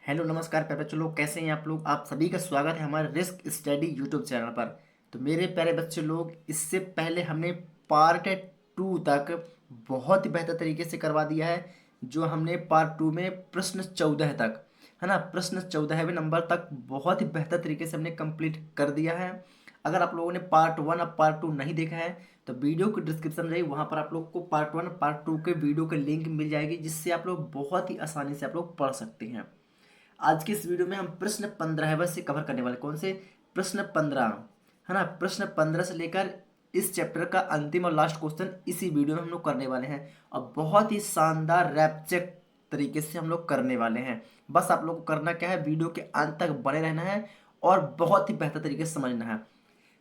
Hello नमस्कार प्यारे बच्चों लोग, कैसे हैं आप लोग। आप सभी का स्वागत है हमारे रिस्क स्टडी यूट्यूब चैनल पर। तो मेरे प्यारे बच्चे लोग, इससे पहले हमने पार्ट 2 तक बहुत ही बेहतर तरीके से करवा दिया है। जो हमने पार्ट 2 में प्रश्न 14 तक, है ना, प्रश्न 14वें नंबर तक बहुत ही बेहतर तरीके से हमने कंप्लीट कर दिया है। अगर आप लोगों ने पार्ट 1 और पार्ट 2 नहीं देखा है तो वीडियो को डिस्क्रिप्शन में जाइए, वहाँ पर आप लोग को पार्ट 1 पार्ट 2 के वीडियो के लिंक मिल जाएगी, जिससे आप लोग बहुत ही आसानी से आप लोग पढ़ सकते हैं। आज की इस वीडियो में हम प्रश्न 15 से कवर करने वाले। कौन से? प्रश्न 15, है ना। प्रश्न 15 से लेकर इस चैप्टर का अंतिम और लास्ट क्वेश्चन इसी वीडियो में हम लोग करने वाले हैं, और बहुत ही शानदार रैप्चेक तरीके से हम लोग करने वाले हैं। बस आप लोग को करना क्या है, वीडियो के अंत तक बने रहना है और बहुत ही बेहतर तरीके से समझना है।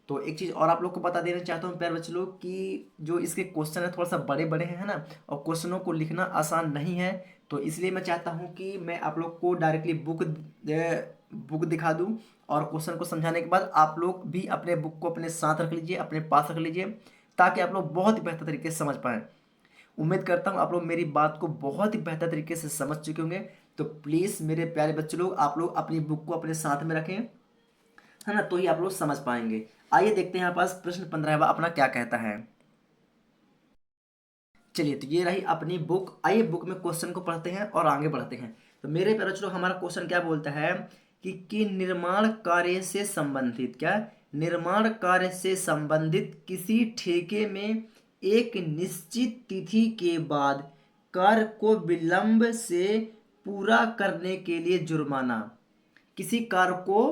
तो एक चीज़ और आप लोग को बता देना चाहता हूँ प्यारे बच्चे लोग, कि जो इसके क्वेश्चन है थोड़ा सा बड़े बड़े हैं, है ना, और क्वेश्चनों को लिखना आसान नहीं है। तो इसलिए मैं चाहता हूँ कि मैं आप लोग को डायरेक्टली बुक दिखा दूँ, और क्वेश्चन को समझाने के बाद आप लोग भी अपने बुक को अपने साथ रख लीजिए, अपने पास रख लीजिए, ताकि आप लोग बहुत ही बेहतर तरीके से समझ पाएँ। उम्मीद करता हूँ आप लोग मेरी बात को बहुत ही बेहतर तरीके से समझ चुके होंगे। तो प्लीज़ मेरे प्यारे बच्चे लोग, आप लोग अपनी बुक को अपने साथ में रखें, है ना, तो ही आप लोग समझ पाएंगे। आइए देखते हैं यहाँ पास प्रश्न 15वां अपना क्या कहता है। चलिए, तो ये रही अपनी बुक। आइए बुक में क्वेश्चन को पढ़ते हैं और आगे बढ़ते हैं। तो मेरे प्यारे बच्चों, हमारा क्वेश्चन क्या बोलता है कि निर्माण कार्य से संबंधित, क्या, निर्माण कार्य से संबंधित किसी ठेके में एक निश्चित तिथि के बाद कार्य को विलंब से पूरा करने के लिए जुर्माना। किसी कार को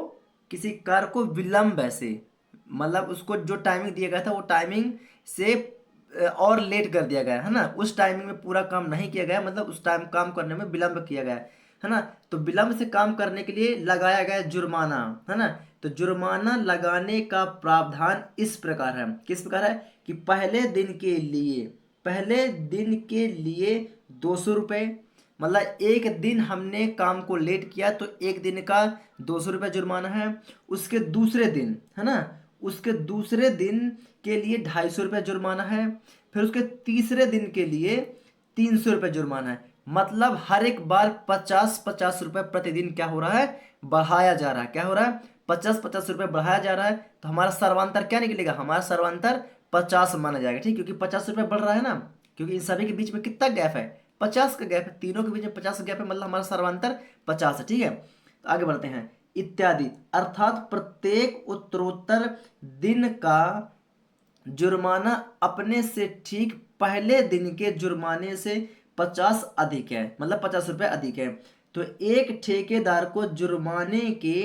किसी कार को विलंब से, मतलब उसको जो टाइमिंग दिया गया था वो टाइमिंग से और लेट कर दिया गया है ना, उस टाइमिंग में पूरा काम नहीं किया गया, मतलब उस टाइम काम करने में विलंब किया गया है ना। तो विलंब से काम करने के लिए लगाया गया जुर्माना, है ना। तो जुर्माना लगाने का प्रावधान इस प्रकार है, किस प्रकार है, कि पहले दिन के लिए 200 रुपये, मतलब एक दिन हमने काम को लेट किया तो एक दिन का 200 रुपये जुर्माना है। उसके दूसरे दिन, है ना, उसके दूसरे दिन के लिए 250 रुपये जुर्माना है। फिर उसके तीसरे दिन के लिए 300 रुपये जुर्माना है। मतलब हर एक बार 50-50 रुपये प्रतिदिन क्या हो रहा है, बढ़ाया जा रहा है। क्या हो रहा है, 50-50 रुपये बढ़ाया जा रहा है। तो हमारा सर्वांतर क्या निकलेगा, हमारा सर्वांतर 50 माना जाएगा, ठीक, क्योंकि 50 रुपये बढ़ रहा है ना, क्योंकि इन सभी के बीच में कितना गैप है, 50 का गैप है, तीनों के बीच में 50 का गैप है, मतलब हमारा सर्वांतर 50 है, ठीक है। तो आगे बढ़ते हैं। इत्यादि, अर्थात प्रत्येक उत्तरोत्तर दिन का जुर्माना अपने से ठीक पहले दिन के जुर्माने से 50 अधिक है, मतलब 50 रुपये अधिक है। तो एक ठेकेदार को जुर्माने के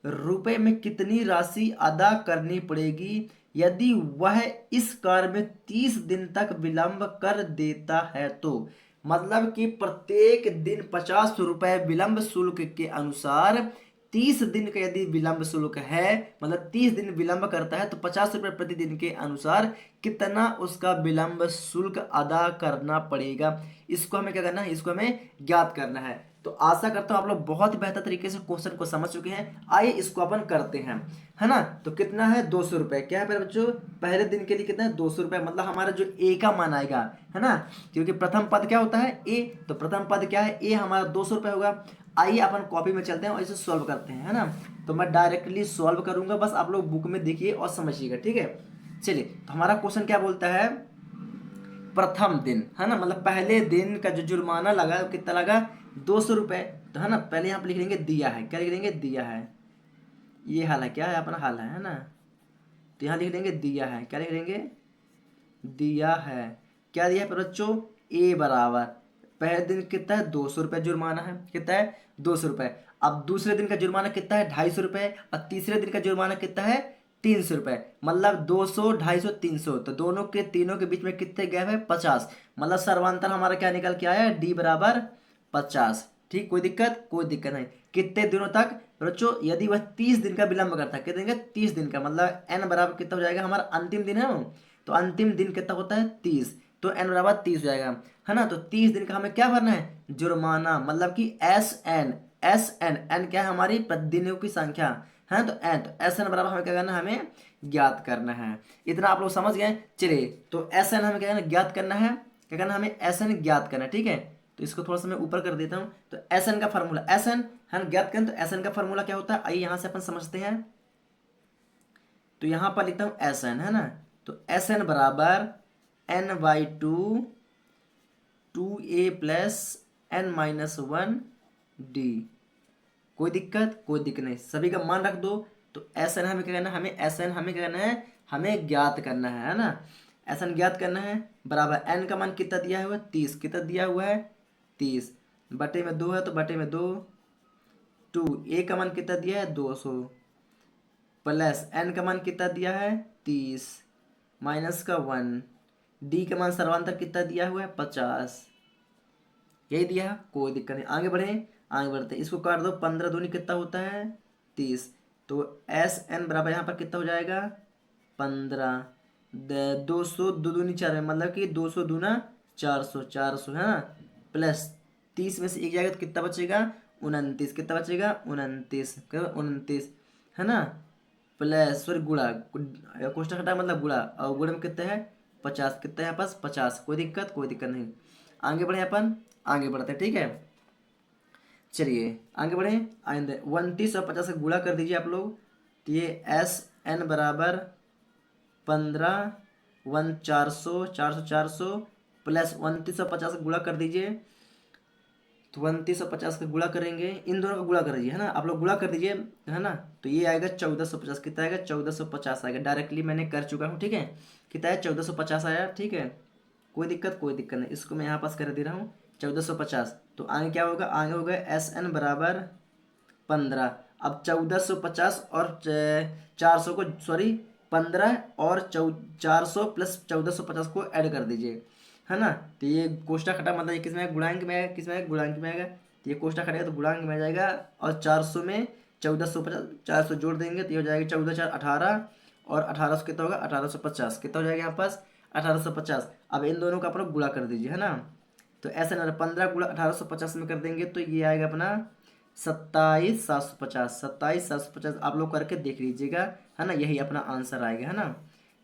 रुपए में कितनी राशि अदा करनी पड़ेगी यदि वह इस कार्य में 30 दिन तक विलंब कर देता है? तो मतलब कि प्रत्येक दिन 50 रुपये विलंब शुल्क के अनुसार 30 दिन का यदि विलंब शुल्क है, मतलब 30 दिन विलंब करता है, तो 50 रुपये प्रतिदिन के अनुसार कितना उसका विलंब शुल्क अदा करना पड़ेगा। इसको हमें क्या करना है, इसको हमें ज्ञात करना है। तो आशा करता हूँ आप लोग बहुत बेहतर तरीके से क्वेश्चन को समझ चुके हैं। आइए इसको अपन करते हैं, है ना। तो कितना है, 200 रुपये। क्या है मेरे बच्चों, पहले दिन के लिए कितना है, 200 रुपये, मतलब हमारा जो ए का मान आएगा, है ना, क्योंकि प्रथम पद क्या होता है, ए। तो प्रथम पद क्या है, ए, हमारा 200 रुपये होगा। आइए अपन कॉपी में चलते हैं और इसे सॉल्व करते हैं, है ना। तो मैं डायरेक्टली सॉल्व करूंगा, बस आप लोग बुक में देखिए और समझिएगा, ठीक है। चलिए, तो हमारा क्वेश्चन क्या बोलता है, प्रथम दिन, है ना, मतलब पहले दिन का जो जुर्माना लगा वो कितना लगा, 200 रुपये। तो है ना, पहले यहाँ पे लिख लेंगे दिया है, क्या लिख लेंगे, दिया है। ये हाल है, क्या है अपना हाल है ना। तो यहाँ लिख लेंगे दिया है, क्या लिख लेंगे, दिया है। क्या दिया है पर बच्चों, ए बराबर पहले दिन कितना है, 200 रुपये जुर्माना है, कितना है, 200 रुपये। अब दूसरे दिन का जुर्माना कितना है, 250 रुपये, और तीसरे दिन का जुर्माना कितना है, 300 रुपये। मतलब 200, 250, 300, तो दोनों के तीनों के बीच में कितने गैप है, 50। मतलब सर्वांतर हमारा क्या निकल के आया, डी बराबर 50। ठीक, कोई दिक्कत, कोई दिक्कत नहीं। कितने दिनों तक बच्चों, यदि वह 30 दिन का विलंब करता है, कितने दिन का, 30 दिन का, मतलब एन बराबर कितना हो जाएगा, हमारा अंतिम दिन है वो। तो अंतिम दिन कितना होता है, 30, तो एन बराबर 30 हो जाएगा, है ना। तो 30 दिन का हमें क्या भरना है, जुर्माना, मतलब कि एस एन एन क्या है, हमारी दिनों की संख्या है। तो एस एन बराबर हमें क्या करना है, हमें ज्ञात करना है। इतना आप लोग समझ गए। चलिए, तो एस एन हमें क्या करना है, ज्ञात करना है, क्या करना है, हमें एस एन ज्ञात करना है, ठीक है। तो इसको थोड़ा सा मैं ऊपर कर देता हूँ। तो एस एन का फार्मूला, एस एन हम ज्ञात करें तो एस एन का फार्मूला क्या होता है, आइए यहाँ से अपन समझते हैं। तो यहाँ पर लिखता हूँ एस एन, है ना। तो एस एन बराबर n by two a plus n minus one d. कोई दिक्कत, कोई दिक्कत नहीं, सभी का मान रख दो। तो एस एन हमें क्या करना है, हमें एस एन हमें क्या करना है, हमें ज्ञात करना है ना। एस एन ज्ञात करना है, बराबर एन का मान कितना दिया हुआ है 30, कितना दिया हुआ है 30, बटे में 2 है तो बटे में 2, टू ए का मान कितना दिया है 200, प्लस एन का मान कितना दिया है 30, माइनस का 1, डी का मान सर्वांतर कितना दिया हुआ है 50, यही दिया है, कोई दिक्कत नहीं। आगे बढ़े, आगे बढ़ते इसको काट दो, 15 दूनी कितना होता है 30। तो एस एन बराबर यहाँ पर कितना हो जाएगा 15, 200 दो दूनी 4 मतलब कि 200 दूना 400, 400 है ना, प्लस 30 में से एक जाएगा तो कितना बचेगा 29, कितना बचेगा 29, 29 है ना, प्लस सॉरी गुणा, कोष्टक हटा मतलब गुणा, और गुणा में कितना है 50, कितना है यहाँ पास 50, कोई दिक्कत, कोई दिक्कत नहीं। आगे बढ़े अपन, आगे बढ़ते हैं, ठीक है। चलिए आगे बढ़े, आइंदे 29 और 50 का गुणा कर दीजिए आप लोग। तो ये एस एन बराबर 15, 400, 400, 400 प्लस 29 और 50 का गुणा कर दीजिए। तो 29 और 50 का गुणा करेंगे, इन दोनों का गुणा कर दीजिए, है ना, आप लोग गुणा कर दीजिए, है ना। तो ये आएगा 1450, कितना आएगा 1450 आएगा, डायरेक्टली मैंने कर चुका हूँ, ठीक है। कितना है 1450 आया, ठीक है, कोई दिक्कत, कोई दिक्कत नहीं। इसको मैं यहाँ पास कर दे रहा हूँ 1450। तो आगे क्या होगा, आगे होगा एस एन बराबर 15। अब 1450 और 400 को सॉरी 15 और 400 प्लस 1450 को ऐड कर दीजिए, है ना। तो ये कोष्ठक हटा मतलब ये किस में आएगा, गुणांक में आएगा, किस में आएगा गुणांक में आएगा। तो ये कोष्ठक हटेगा तो गुणांक में आ जाएगा, और 400 में 1450 400 जोड़ देंगे तो ये हो जाएगा 14 4 18, और 1800 कितना होगा 1850, कितना हो जाएगा यहाँ पास 1850। अब इन दोनों का आप लोग गुणा कर दीजिए, है ना। तो ऐसे ना 15 गुणा 1850 में कर देंगे तो ये आएगा अपना 27,750, 27,750 आप लोग करके देख लीजिएगा, है ना, यही अपना आंसर आएगा, है ना।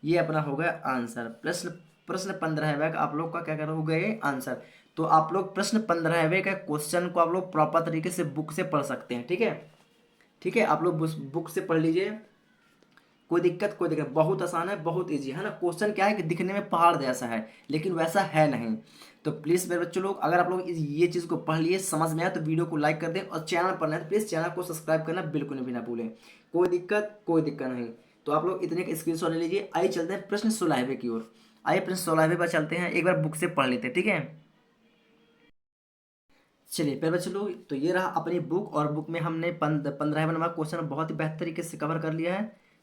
ये अपना हो गया आंसर। प्रश्न प्रश्न 15वें का आप लोग का क्या कर हो गए आंसर। तो आप लोग प्रश्न 15वें का क्वेश्चन को आप लोग प्रॉपर तरीके से बुक से पढ़ सकते हैं, ठीक है, ठीक है, आप लोग बुक से पढ़ लीजिए, कोई दिक्कत, कोई दिक्कत, बहुत आसान है, बहुत इजी है ना। क्वेश्चन क्या है कि दिखने में पहाड़ जैसा है लेकिन वैसा है नहीं। तो प्लीज़ मेरे बच्चों लोग, अगर आप लोग ये चीज़ को पढ़ लिए, समझ में आया, तो वीडियो को लाइक कर दें, और चैनल पर नहीं तो प्लीज़ चैनल को सब्सक्राइब करना बिल्कुल भी ना भूलें। कोई दिक्कत, कोई दिक्कत नहीं। तो आप लोग इतने का स्क्रीनशॉट ले लीजिए। आइए चलते हैं प्रश्न 16वें की ओर। आइए प्रश्न 16वें पर चलते हैं, एक बार बुक से पढ़ लेते हैं, ठीक है। चलिए पहले बच्चों लोग, तो ये रहा अपनी बुक, और बुक में हमने 15वें नंबर क्वेश्चन बहुत ही बेहतर तरीके से कवर कर लिया है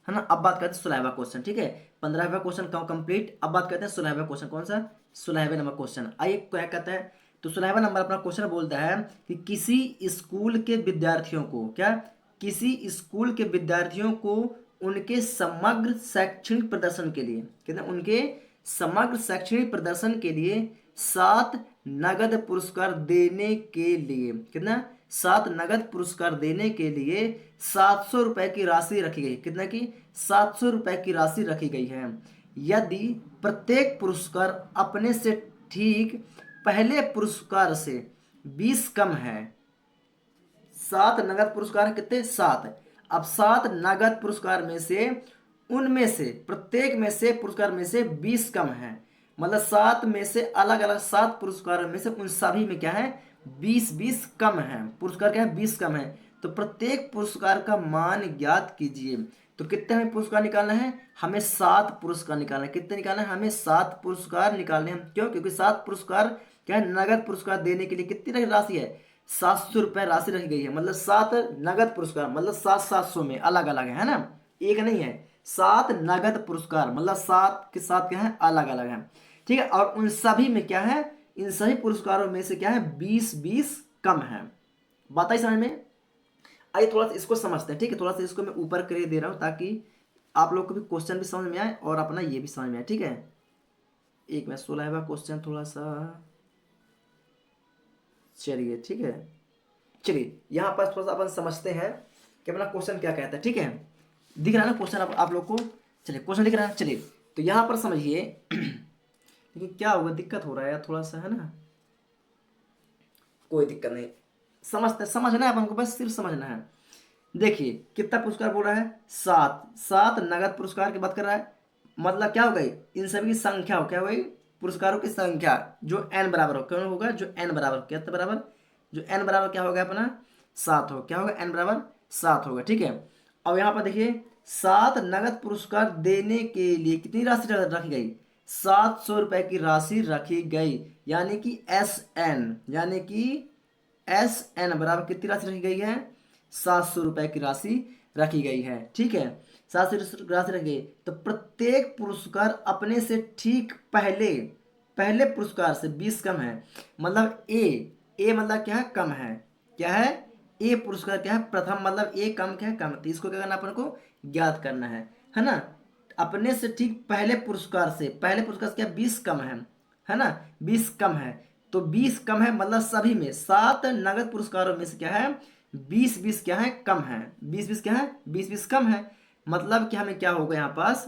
ना। अब बात करते हैं 16वां क्वेश्चन, ठीक है। 15वां क्वेश्चन कंप्लीट। अब बात करते हैं 16वां क्वेश्चन, कौन सा 16वें नंबर क्वेश्चन। आइए क्या कहता है, तो 16वां नंबर अपना क्वेश्चन बोलता है कि किसी स्कूल के विद्यार्थियों को, क्या, किसी स्कूल के विद्यार्थियों को उनके समग्र शैक्षणिक प्रदर्शन के लिए, कहते हैं उनके समग्र शैक्षणिक प्रदर्शन के लिए 7 नगद पुरस्कार देने के लिए, कितना 7 नगद पुरस्कार देने के लिए 700 रुपए की राशि रखी गई, कितना की 700 रुपए की राशि रखी गई है। यदि प्रत्येक पुरस्कार अपने से ठीक पहले पुरस्कार से 20 कम है, 7 नगद पुरस्कार कितने 7, अब 7 नगद पुरस्कार में से उनमें से प्रत्येक में से पुरस्कार में से 20 कम है, मतलब 7 में से अलग अलग 7 पुरस्कार में से उन सभी में क्या है 20-20 कम है, पुरस्कार क्या है 20 कम है। तो प्रत्येक पुरस्कार का मान ज्ञात कीजिए। तो कितने हमें पुरस्कार निकालना है, हमें 7 पुरस्कार निकालना है। कितने निकालना है, हमें 7 पुरस्कार निकालने हैं। क्यों, क्योंकि 7 पुरस्कार क्या है, नगद पुरस्कार देने के लिए कितनी राशि है 700 रुपए राशि रखी गई है, मतलब 7 नगद पुरस्कार, मतलब 700 में अलग अलग है ना, एक नहीं है, 7 नगद पुरस्कार मतलब 7 के साथ क्या है अलग अलग है, ठीक है। और उन सभी में क्या है, इन सभी पुरस्कारों में से क्या है 20-20 कम है। बात आई समझ में। आइए थोड़ा सा इसको समझते हैं, ठीक है। थोड़ा सा इसको मैं ऊपर कर दे रहा हूं ताकि आप लोग को भी क्वेश्चन भी समझ में आए और अपना ये भी समझ में आए, ठीक है। एक मैं 16वां क्वेश्चन थोड़ा सा, चलिए ठीक है, चलिए यहाँ पर थोड़ा सा अपन समझते हैं कि अपना क्वेश्चन क्या कहता है, ठीक है। दिख रहा है ना क्वेश्चन आप लोग को, चलिए क्वेश्चन दिख रहा है। चलिए तो यहाँ पर समझिए लेकिन क्या होगा, दिक्कत हो रहा है यार थोड़ा सा, है ना। कोई दिक्कत नहीं, समझना है अपन को, बस सिर्फ समझना है। देखिए कितना पुरस्कार बोल रहा है, 7 7 नगद पुरस्कार की बात कर रहा है। मतलब क्या हो गई, इन सभी की संख्या हो, क्या हो गई, पुरस्कारों की संख्या जो n बराबर हो, क्यों होगा, जो n बराबर, कितने बराबर, जो n बराबर क्या होगा अपना 7 हो, क्या होगा n बराबर 7 होगा, ठीक है। अब यहाँ पर देखिए 7 नगद पुरस्कार देने के लिए कितनी राशि रखी गई, 700 रुपए की राशि रखी गई, यानी कि SN, यानी कि SN बराबर कितनी राशि रखी गई है, 700 रुपए की राशि रखी गई है, ठीक है। 700 राशि रखी गई, तो प्रत्येक पुरस्कार अपने से ठीक पहले पहले पुरस्कार से 20 कम है। मतलब ए मतलब क्या है, कम है, क्या है, ए पुरस्कार क्या है, प्रथम, मतलब ए कम, क्या है, कम, तो इसको क्या करना अपन को ज्ञात करना है ना। अपने से ठीक पहले पुरस्कार से, पहले पुरस्कार से क्या 20 कम है ना, 20 कम है, तो 20 कम है, मतलब सभी में 7 नगद पुरस्कारों में से क्या है, 20 क्या है, कम है, 20 क्या है, 20 कम है। मतलब कि हमें क्या होगा यहाँ पास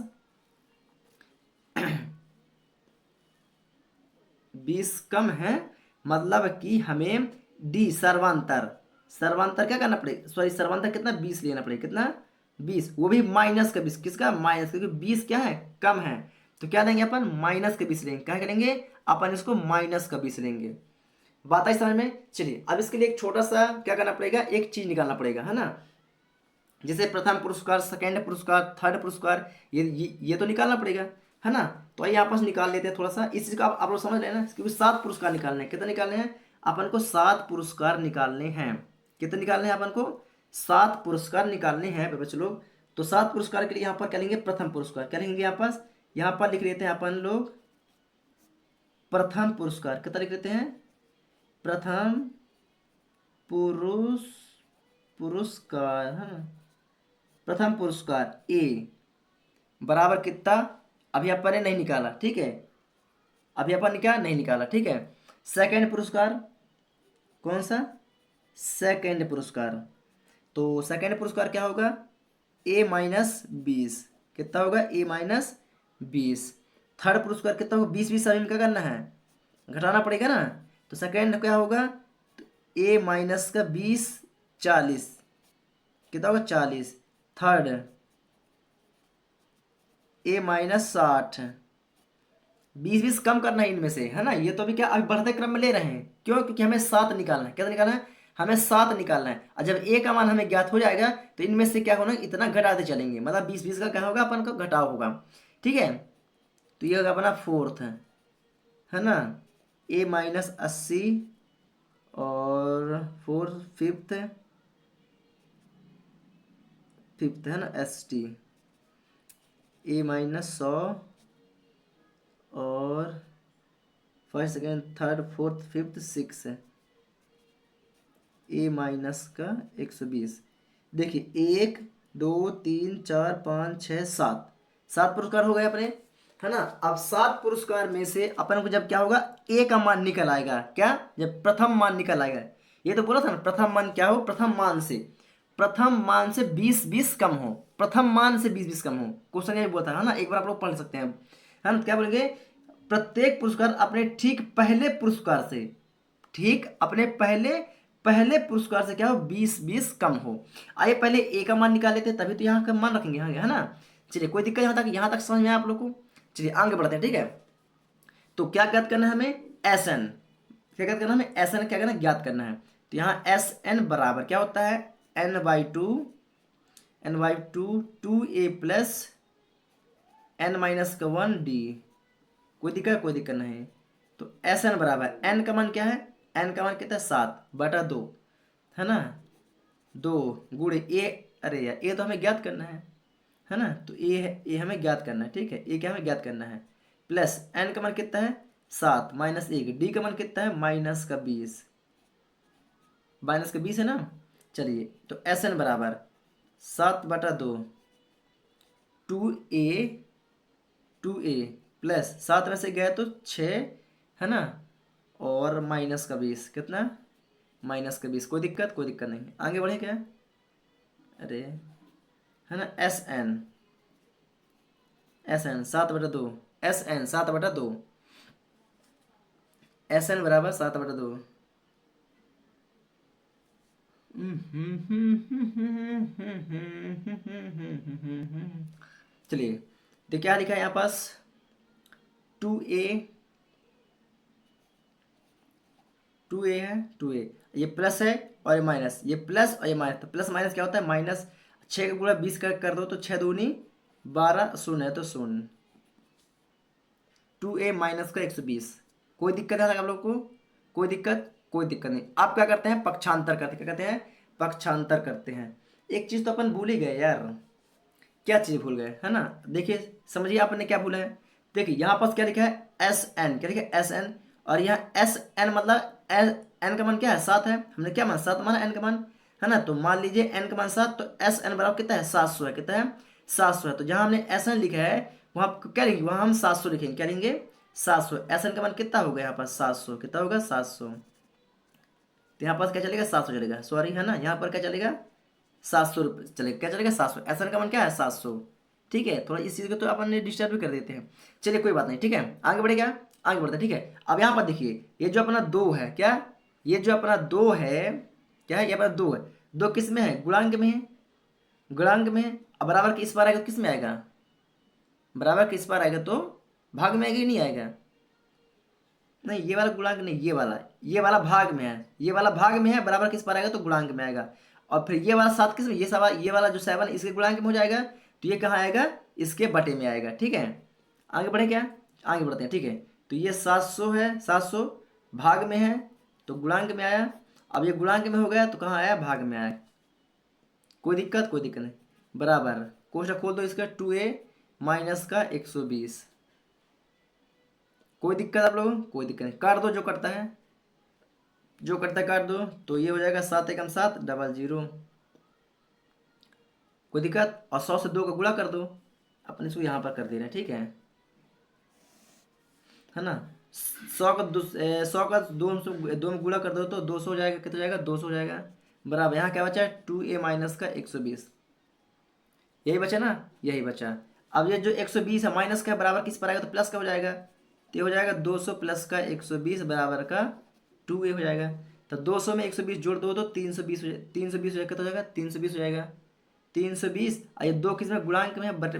20 कम है, मतलब कि हमें डी सर्वांतर, सर्वांतर क्या करना पड़ेगा, सॉरी सर्वांतर कितना 20 लेना पड़ेगा, कितना 20, वो भी माइनस का 20, किसका माइनस, क्योंकि 20 क्या है, कम है, तो क्या लेंगे अपन माइनस का 20 लेंगे, क्या करेंगे अपन इसको माइनस का 20 लेंगे। बात आई समझ में। चलिए अब इसके लिए एक छोटा सा क्या करना पड़ेगा, एक चीज निकालना पड़ेगा, है ना। जैसे प्रथम पुरस्कार, सेकंड पुरस्कार, थर्ड पुरस्कार, ये तो निकालना पड़ेगा, है ना। तो आइए आपस निकाल लेते हैं थोड़ा सा, इस चीज का आप लोग समझ रहे हैं ना, क्योंकि 7 पुरस्कार निकालने हैं, कितने निकालने हैं अपन को, 7 पुरस्कार निकालने हैं, कितने निकालने हैं अपन को, 7 पुरस्कार निकालने हैं बच्चे लोग। तो 7 पुरस्कार के लिए यहाँ पर क्या लेंगे, प्रथम पुरस्कार, क्या लेंगे यहाँ पर लिख लेते हैं अपन लोग प्रथम पुरस्कार, कितना लिख लेते हैं, प्रथम पुरुष पुरस्कार, है ना, प्रथम पुरस्कार ए बराबर कितना, अभी अपन ने नहीं निकाला, ठीक है, अभी अपन ने क्या नहीं निकाला, ठीक है। सेकंड पुरस्कार कौन सा, सेकंड पुरस्कार, तो सेकंड पुरस्कार क्या होगा, A-20, कितना होगा A-20। थर्ड पुरस्कार कितना होगा, 20 सभी में क्या करना है, घटाना पड़ेगा ना, तो सेकंड क्या होगा, तो A-20 40, कितना होगा 40। थर्ड A-60, 20 कम करना है इनमें से, है ना, ये तो भी क्या अभी बढ़ते क्रम में ले रहे हैं, क्यों, क्योंकि हमें 7 निकालना है, कितना निकालना है, हमें 7 निकालना है, और जब ए का मान हमें ज्ञात हो जाएगा तो इनमें से क्या होना, इतना घटाते चलेंगे, मतलब 20 का क्या होगा, अपन का घटाव होगा, ठीक है। तो ये होगा अपना फोर्थ है ना, A-80, और फोर्थ फिफ्थ है ना ST, A-100, और first second third fourth fifth six है, A-120। देखिए 1 2 3 4 5 6 7, 7 पुरस्कार हो गए अपने, है ना। अब 7 पुरस्कार में से अपन को जब क्या होगा, ए का मान निकल आएगा, क्या, जब प्रथम मान निकल आएगा, ये तो बोला था ना, प्रथम मान क्या हो, प्रथम मान से 20 कम हो, प्रथम मान से 20 कम हो, क्वेश्चन ये बोला था, है ना, एक बार आप लोग पढ़ सकते हैं, है ना। क्या बोलेंगे, प्रत्येक पुरस्कार अपने ठीक पहले पुरस्कार से, ठीक अपने पहले पहले पुरस्कार से क्या हो, 20 कम हो। आइए पहले ए का मान निकाल लेते हैं, तभी तो यहाँ का मान रखेंगे, यहाँ है ना। चलिए कोई दिक्कत यहाँ तक समझ में आया आप लोग को। चलिए आगे बढ़ते हैं, ठीक है। तो क्या ज्ञात करना है हमें, SN, क्या ज्ञात करना है हमें, SN क्या करना है, ज्ञात करना है। तो यहाँ SN बराबर क्या होता है, n/2 2a प्लस n-1d, कोई दिक्कत नहीं। तो SN बराबर, n का मान क्या है, n का मान कितना है 7/2, है ना, 2 गुणे ए, अरे यार ए तो हमें ज्ञात करना है ना, तो ए हमें ज्ञात करना है, ठीक है, ए क्या हमें ज्ञात करना है, प्लस n का मान कितना है 7 -1, डी का मान कितना है -20 है ना। चलिए तो SN बराबर 7/2 2a प्लस 7 में से गए तो 6, है ना, और -20, कितना -20, कोई दिक्कत नहीं, आगे बढ़े क्या, अरे है ना, SN 7/2, SN 7/2, SN बराबर 7/2, चलिए, तो क्या लिखा है यहाँ पास, 2a, 2a है, 2a, ये प्लस है और ये माइनस, ये प्लस और ये माइनस, तो प्लस माइनस क्या होता है माइनस। 6 का गुणा 20 कर दो तो 6 दूनी 12, शून्य है तो शून्य। 2a माइनस का 120। कोई दिक्कत है आप लोग को? कोई दिक्कत? कोई दिक्कत नहीं। आप क्या करते हैं, पक्षांतर करते हैं। क्या करते हैं? पक्षांतर करते हैं। एक चीज तो अपन भूल ही गए यार। क्या चीज भूल गए, है ना? देखिए, समझिए आपने क्या भूला है। देखिए यहाँ पास क्या लिखा है, एस एन, क्या लिखा है, एस एन। और यहाँ एस एन मतलब एन का मान क्या है, 7 है। हमने क्या मान, 7 माना एन का मान, है ना? तो मान लीजिए एन का मान 7, तो एस एन बराबर कितना है, 700 है। कितना है, 700 है। तो जहां हमने एस एन लिखा है वहां क्या लिखेंगे, वहां हम 700 लिखेंगे। क्या लिखेंगे, 700। एस एन का मान कितना होगा यहाँ पर, 700। कितना होगा, 700। तो यहाँ पास क्या चलेगा, 700 चलेगा, सॉरी, है ना? यहाँ पर क्या चलेगा, 700 रुपये चलेगा। क्या चलेगा, 700। एस एन का मान क्या है, 700। ठीक है, थोड़ा इस चीज़ को तो अपन डिस्टर्ब भी कर देते हैं। चलिए कोई बात नहीं, ठीक है, आगे बढ़े क्या, आगे बढ़ते हैं। ठीक है, अब यहाँ पर देखिए, ये जो अपना 2 है, क्या, ये जो अपना 2 है, क्या है, ये अपना 2 है। 2 किस में है, गुणांक में है, गुणांक में है। अब बराबर के इस बार आएगा तो किस में आएगा, बराबर के इस बार आएगा तो भाग में आएगा ही नहीं आएगा। नहीं, ये वाला गुणांक नहीं, ये वाला भाग में है, ये वाला भाग में है। बराबर किस पर आएगा तो गुणांक में आएगा। और फिर ये वाला 7 किस में, ये वाला जो 7 इसके गुणांक में हो जाएगा। तो ये कहाँ आएगा, इसके बटे में आएगा। ठीक है, आगे बढ़े क्या, आगे बढ़ते हैं। ठीक है, तो ये 700 है, 700 भाग में है तो गुणांक में आया। अब ये गुणांक में हो गया तो कहाँ आया, भाग में आया। कोई दिक्कत, कोई दिक्कत नहीं। बराबर कोष्टक खोल दो इसका, 2a माइनस का 120। कोई दिक्कत आप लोगों को? कोई दिक्कत नहीं, काट दो जो करता है, जो करता है काट दो। तो ये हो जाएगा 7 एकम 7 डबल 0। कोई दिक्कत? और 100 से 2 का गुणा कर दो, अपन इसको यहाँ पर कर दे रहे हैं। ठीक है ना? 100 का 100 का 2 में गुणा कर दो तो 200 हो जाएगा। कितना हो जाएगा, 200 हो जाएगा। बराबर यहाँ क्या बचा है, 2a माइनस का 120। यही बचा ना, यही बचा। अब ये जो 120 है माइनस का बराबर किस पर आएगा, तो प्लस का हो जाएगा। तो ये हो जाएगा 200 प्लस का 120 बराबर का 2a हो जाएगा। तो 200 में 120 जोड़ दो तो 320 हो जाएगा। 320 हो जाएगा, कितना हो जाएगा, 320 हो जाएगा। 320 और ये 2 किस में, गुणांक में है, बटे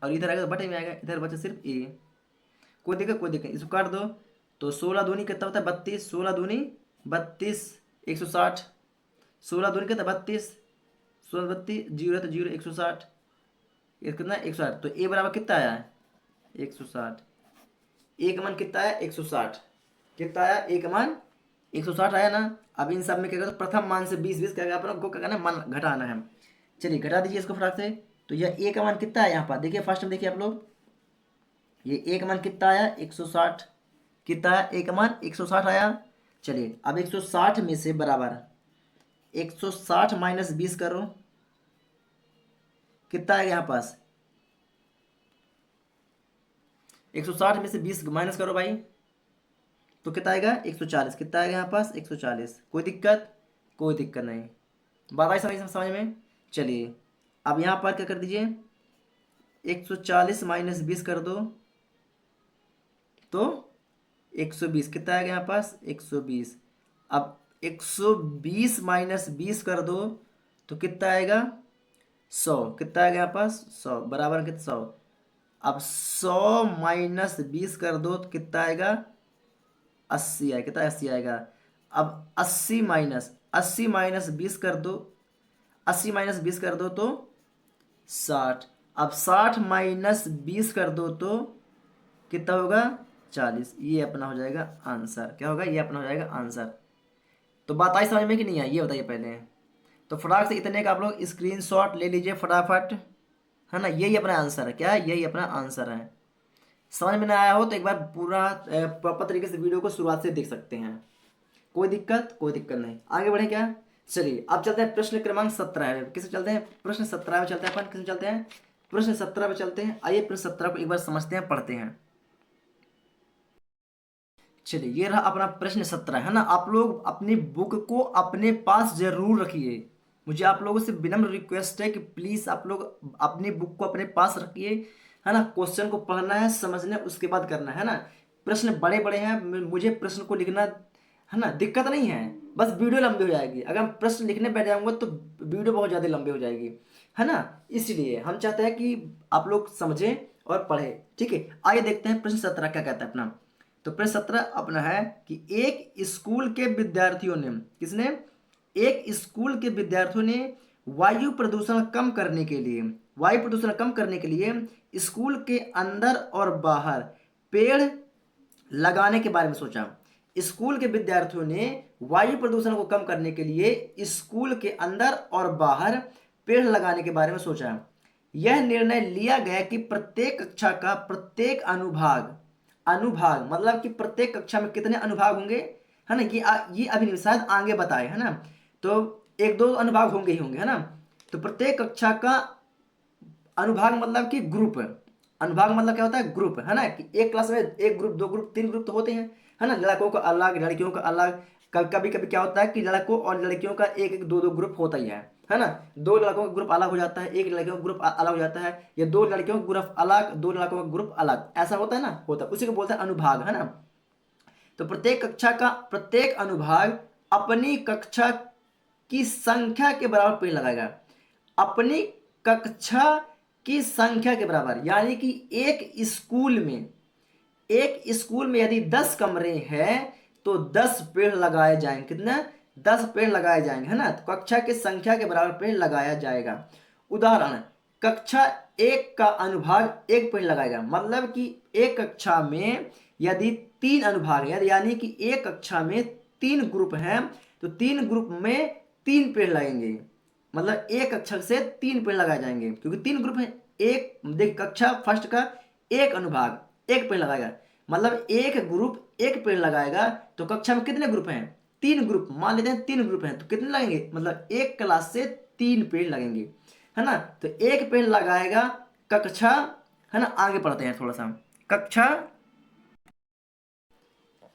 और इधर आएगा तो बटे में आएगा। इधर बचा सिर्फ a। कोई दिक्कत, कोई दिक्कत, इसको काट दो। तो 16 दूनी कितना होता है, 32। 16 दूनी 32, 160। 16 दूनी कितना, 32। 16 32, जीरो है तो जीरो, 160। ये कितना, 160। तो a बराबर कितना आया है, 160। एक मान कितना आया, 160। कितना आया, एक मान 160 आया ना। अब इन सब में क्या करना, तो प्रथम मान से 20 क्या अपना को क्या करना है, मान घटाना है। चलिए घटा दीजिए इसको फटाक से। तो यह ए का मान कितना है यहाँ पर, देखिए फर्स्ट में देखिए आप लोग, ये ए का मान कितना आया, 160। कितना आया, ए का मान 160 आया। चलिए अब 160 में से बराबर 160 माइनस 20 करो, कितना आएगा यहाँ पास, 160 में से 20 माइनस करो भाई, तो कितना आएगा, 140। कितना आएगा यहाँ पास, 140। कोई दिक्कत, कोई दिक्कत नहीं। बात आई समझ में। चलिए अब यहाँ पर क्या कर दीजिए, 140 माइनस 20 कर दो तो 120। कितना आएगा यहाँ पास, 120। अब 120 माइनस 20 कर दो तो कितना आएगा, 100। कितना आएगा यहाँ पास, 100 बराबर कितना, 100। अब 100 माइनस 20 कर दो तो कितना आएगा, 80 आएगा। कितना, 80 आएगा। अब 80 माइनस 20 कर दो, 80 माइनस 20 कर दो तो 60। अब 60 माइनस 20 कर दो तो कितना होगा, 40। ये अपना हो जाएगा आंसर। क्या होगा, ये अपना हो जाएगा आंसर। तो बात आई समझ में कि नहीं आई, ये बताइए पहले। तो फटाक से इतने का आप लोग स्क्रीनशॉट ले लीजिए फटाफट, है ना? यही अपना आंसर है। क्या है, यही अपना आंसर है। समझ में ना आया हो तो एक बार पूरा प्रॉपर तरीके से वीडियो को शुरुआत से देख सकते हैं। कोई दिक्कत, कोई दिक्कत नहीं। आगे बढ़े क्या, चलिए अब चलते हैं प्रश्न क्रमांक 17 में। किसे चलते हैं, प्रश्न 17 में चलते हैं अपन। किसे चलते हैं, प्रश्न 17 में चलते हैं। आइए प्रश्न 17 को एक बार समझते हैं, पढ़ते हैं। चलिए ये रहा अपना प्रश्न 17, है ना? आप लोग अपनी बुक को अपने पास जरूर रखिए। मुझे आप लोगों से विनम्र रिक्वेस्ट है कि प्लीज आप लोग अपनी बुक को अपने पास रखिए, है ना? क्वेश्चन को पढ़ना है, समझना है, उसके बाद करना है ना। प्रश्न बड़े बड़े हैं, मुझे प्रश्न को लिखना, है ना, दिक्कत नहीं है। बस वीडियो लंबी हो जाएगी। अगर हम प्रश्न लिखने बैठ जाऊंगा तो वीडियो बहुत ज़्यादा लंबी हो जाएगी, है ना। इसलिए हम चाहते हैं कि आप लोग समझें और पढ़ें, ठीक है। आइए देखते हैं प्रश्न 17 क्या कहता है अपना। तो प्रश्न 17 अपना है कि एक स्कूल के विद्यार्थियों ने, किसने, एक स्कूल के विद्यार्थियों ने वायु प्रदूषण कम करने के लिए, वायु प्रदूषण कम करने के लिए स्कूल के अंदर और बाहर पेड़ लगाने के बारे में सोचा। स्कूल के विद्यार्थियों ने वायु प्रदूषण को कम करने के लिए स्कूल के अंदर और बाहर पेड़ लगाने के बारे में सोचा। यह निर्णय लिया गया कि प्रत्येक कक्षा का प्रत्येक अनुभाग, अनुभाग मतलब कि प्रत्येक कक्षा में कितने अनुभाग होंगे, है ना। ये अभी शायद आगे बताए, है ना। तो एक दो अनुभाग होंगे ही होंगे, है ना। तो प्रत्येक कक्षा का अनुभाग मतलब कि ग्रुप, अनुभाग मतलब क्या होता है, ग्रुप, है ना। कि एक क्लास में एक ग्रुप, दो ग्रुप, तीन ग्रुप तो होते हैं, है ना। लड़कों का अलग, लड़कियों का अलग। कभी कभी क्या होता है कि लड़कों और लड़कियों का एक एक दो दो ग्रुप होता ही है ना। दो लड़कों का ग्रुप अलग हो जाता है, एक लड़कियों का ग्रुप अलग हो जाता है, या दो लड़कियों का ग्रुप अलग, दो लड़कों का ग्रुप अलग, ऐसा होता है ना, होता है, उसी को बोलते हैं अनुभाग, है ना। तो प्रत्येक कक्षा का प्रत्येक अनुभाग अपनी कक्षा की संख्या के बराबर पेड़ लगाएगा, अपनी कक्षा की संख्या के बराबर। यानी कि एक स्कूल में यदि 10 कमरे हैं तो 10 पेड़ लगाए जाएंगे। कितना, 10 पेड़ लगाए जाएंगे, है ना। तो कक्षा की संख्या के बराबर पेड़ लगाया जाएगा। उदाहरण, कक्षा एक का अनुभाग एक पेड़ लगाएगा, मतलब कि एक कक्षा में यदि 3 अनुभाग है, यानी कि एक कक्षा में 3 ग्रुप हैं, तो 3 ग्रुप में 3 पेड़ लगेंगे। मतलब एक कक्षा से 3 पेड़ लगाए जाएंगे, क्योंकि 3 ग्रुप है। एक देख, कक्षा फर्स्ट का एक अनुभाग एक पेड़ लगाएगा, मतलब एक ग्रुप एक पेड़ लगाएगा। तो कक्षा में कितने ग्रुप हैं, 3 ग्रुप, मान लेते हैं 3 ग्रुप हैं, तो कितने लगेंगे, मतलब एक क्लास से 3 पेड़ लगेंगे, है ना। तो एक पेड़ लगाएगा कक्षा, है ना। आगे पढ़ते हैं थोड़ा सा। कक्षा,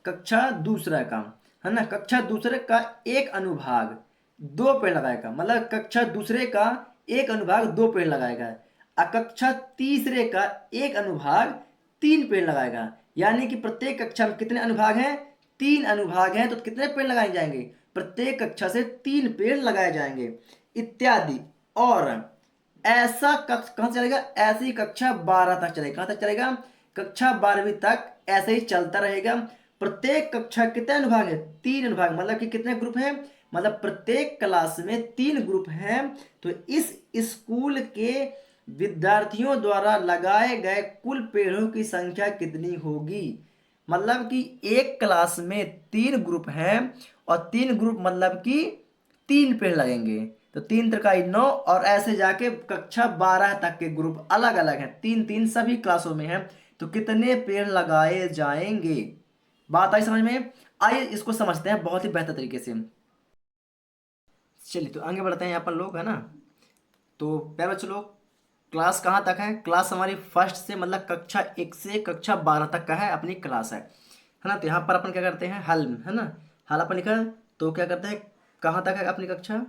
कक्षा दूसरा का, है ना, कक्षा दूसरे का एक अनुभाग 2 पेड़ लगाएगा, मतलब कक्षा दूसरे का एक अनुभाग 2 पेड़ लगाएगा। और कक्षा तीसरे का एक अनुभाग 3 पेड़ लगाएगा। यानी कि प्रत्येक कक्षा में कितने अनुभाग हैं, 3 अनुभाग हैं, तो कितने पेड़ लगाए जाएंगे, प्रत्येक कक्षा से 3 पेड़ लगाए जाएंगे, इत्यादि। और ऐसा कक्षा कहां चलेगा, ऐसी कक्षा 12 तक चलेगा। कहां तक चलेगा, कक्षा 12वीं तक ऐसे ही चलता रहेगा। प्रत्येक कक्षा कितने अनुभाग है, 3 अनुभाग, मतलब कि कितने ग्रुप हैं, मतलब प्रत्येक क्लास में 3 ग्रुप हैं। तो इस स्कूल के विद्यार्थियों द्वारा लगाए गए कुल पेड़ों की संख्या कितनी होगी। मतलब कि एक क्लास में 3 ग्रुप हैं, और 3 ग्रुप मतलब कि 3 पेड़ लगेंगे। तो 3 त्रिकाई 9, और ऐसे जाके कक्षा 12 तक के ग्रुप अलग अलग हैं, 3 3 सभी क्लासों में हैं। तो कितने पेड़ लगाए जाएंगे। बात आई समझ में। आइए इसको समझते हैं बहुत ही बेहतर तरीके से। चलिए तो आगे बढ़ते हैं यहाँ पर लोग, है ना। तो प्यारे बच्चों लोग, क्लास कहाँ तक है, क्लास हमारी फर्स्ट से मतलब कक्षा 1 से कक्षा 12 तक का है, अपनी क्लास है ना। तो यहाँ पर अपन क्या करते हैं, हल, है ना, हल अपन लिखा। तो क्या करते हैं, कहाँ तक है अपनी कक्षा,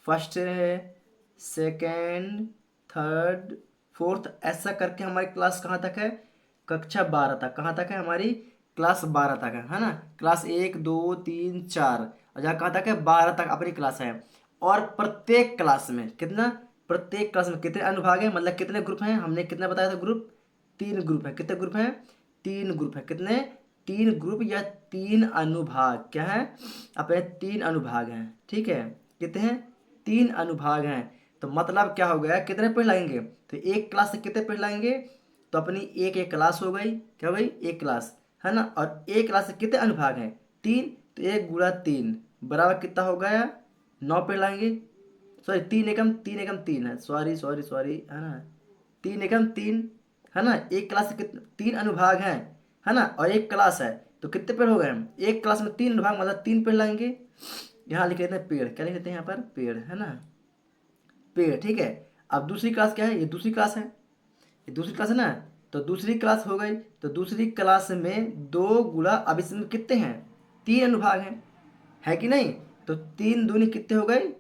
फर्स्ट है, सेकेंड, थर्ड, फोर्थ, ऐसा करके हमारी क्लास कहाँ तक है, कक्षा 12 तक। कहाँ तक है हमारी क्लास 12 तक है ना। क्लास 1 2 3 4, और जहाँ कहाँ तक है 12 तक अपनी क्लास है। और प्रत्येक क्लास में कितना, प्रत्येक क्लास में कितने अनुभाग हैं, मतलब कितने ग्रुप हैं, हमने कितना बताया था ग्रुप, 3 ग्रुप है। कितने ग्रुप हैं, 3 ग्रुप है। कितने, 3 ग्रुप या 3 अनुभाग, क्या है अपने 3 अनुभाग हैं, ठीक है। कितने हैं, 3 अनुभाग हैं। तो मतलब क्या हो गया, कितने पेड़ लगेंगे, तो एक क्लास से कितने पेड़ लगेंगे, तो अपनी एक एक क्लास हो गई, क्या हो गई, एक क्लास, है ना। और एक क्लास से कितने अनुभाग हैं, 3, तो 1 गुणा 3 बराबर कितना हो गया, 9 पेड़ लगेंगे। सॉरी, 3 एकम 3 है, सॉरी सॉरी सॉरी, है ना, 3 एकम 3, है ना। एक क्लास से कितने, 3 अनुभाग हैं, है ना, और एक क्लास है, तो कितने पेड़ हो गए, एक क्लास में 3 अनुभाग मतलब 3 पेड़ लगेंगे। यहाँ लिख लेते हैं पेड़, क्या लिख लेते हैं यहाँ पर, पेड़, है ना, पेड़, ठीक है। अब दूसरी क्लास क्या है, ये दूसरी क्लास है, ये दूसरी क्लास है ना। तो दूसरी क्लास हो गई, तो दूसरी क्लास में 2 गुणा, अब इसमें कितने हैं, 3 अनुभाग हैं, है कि नहीं। तो 3 दूनी कितने हो गए,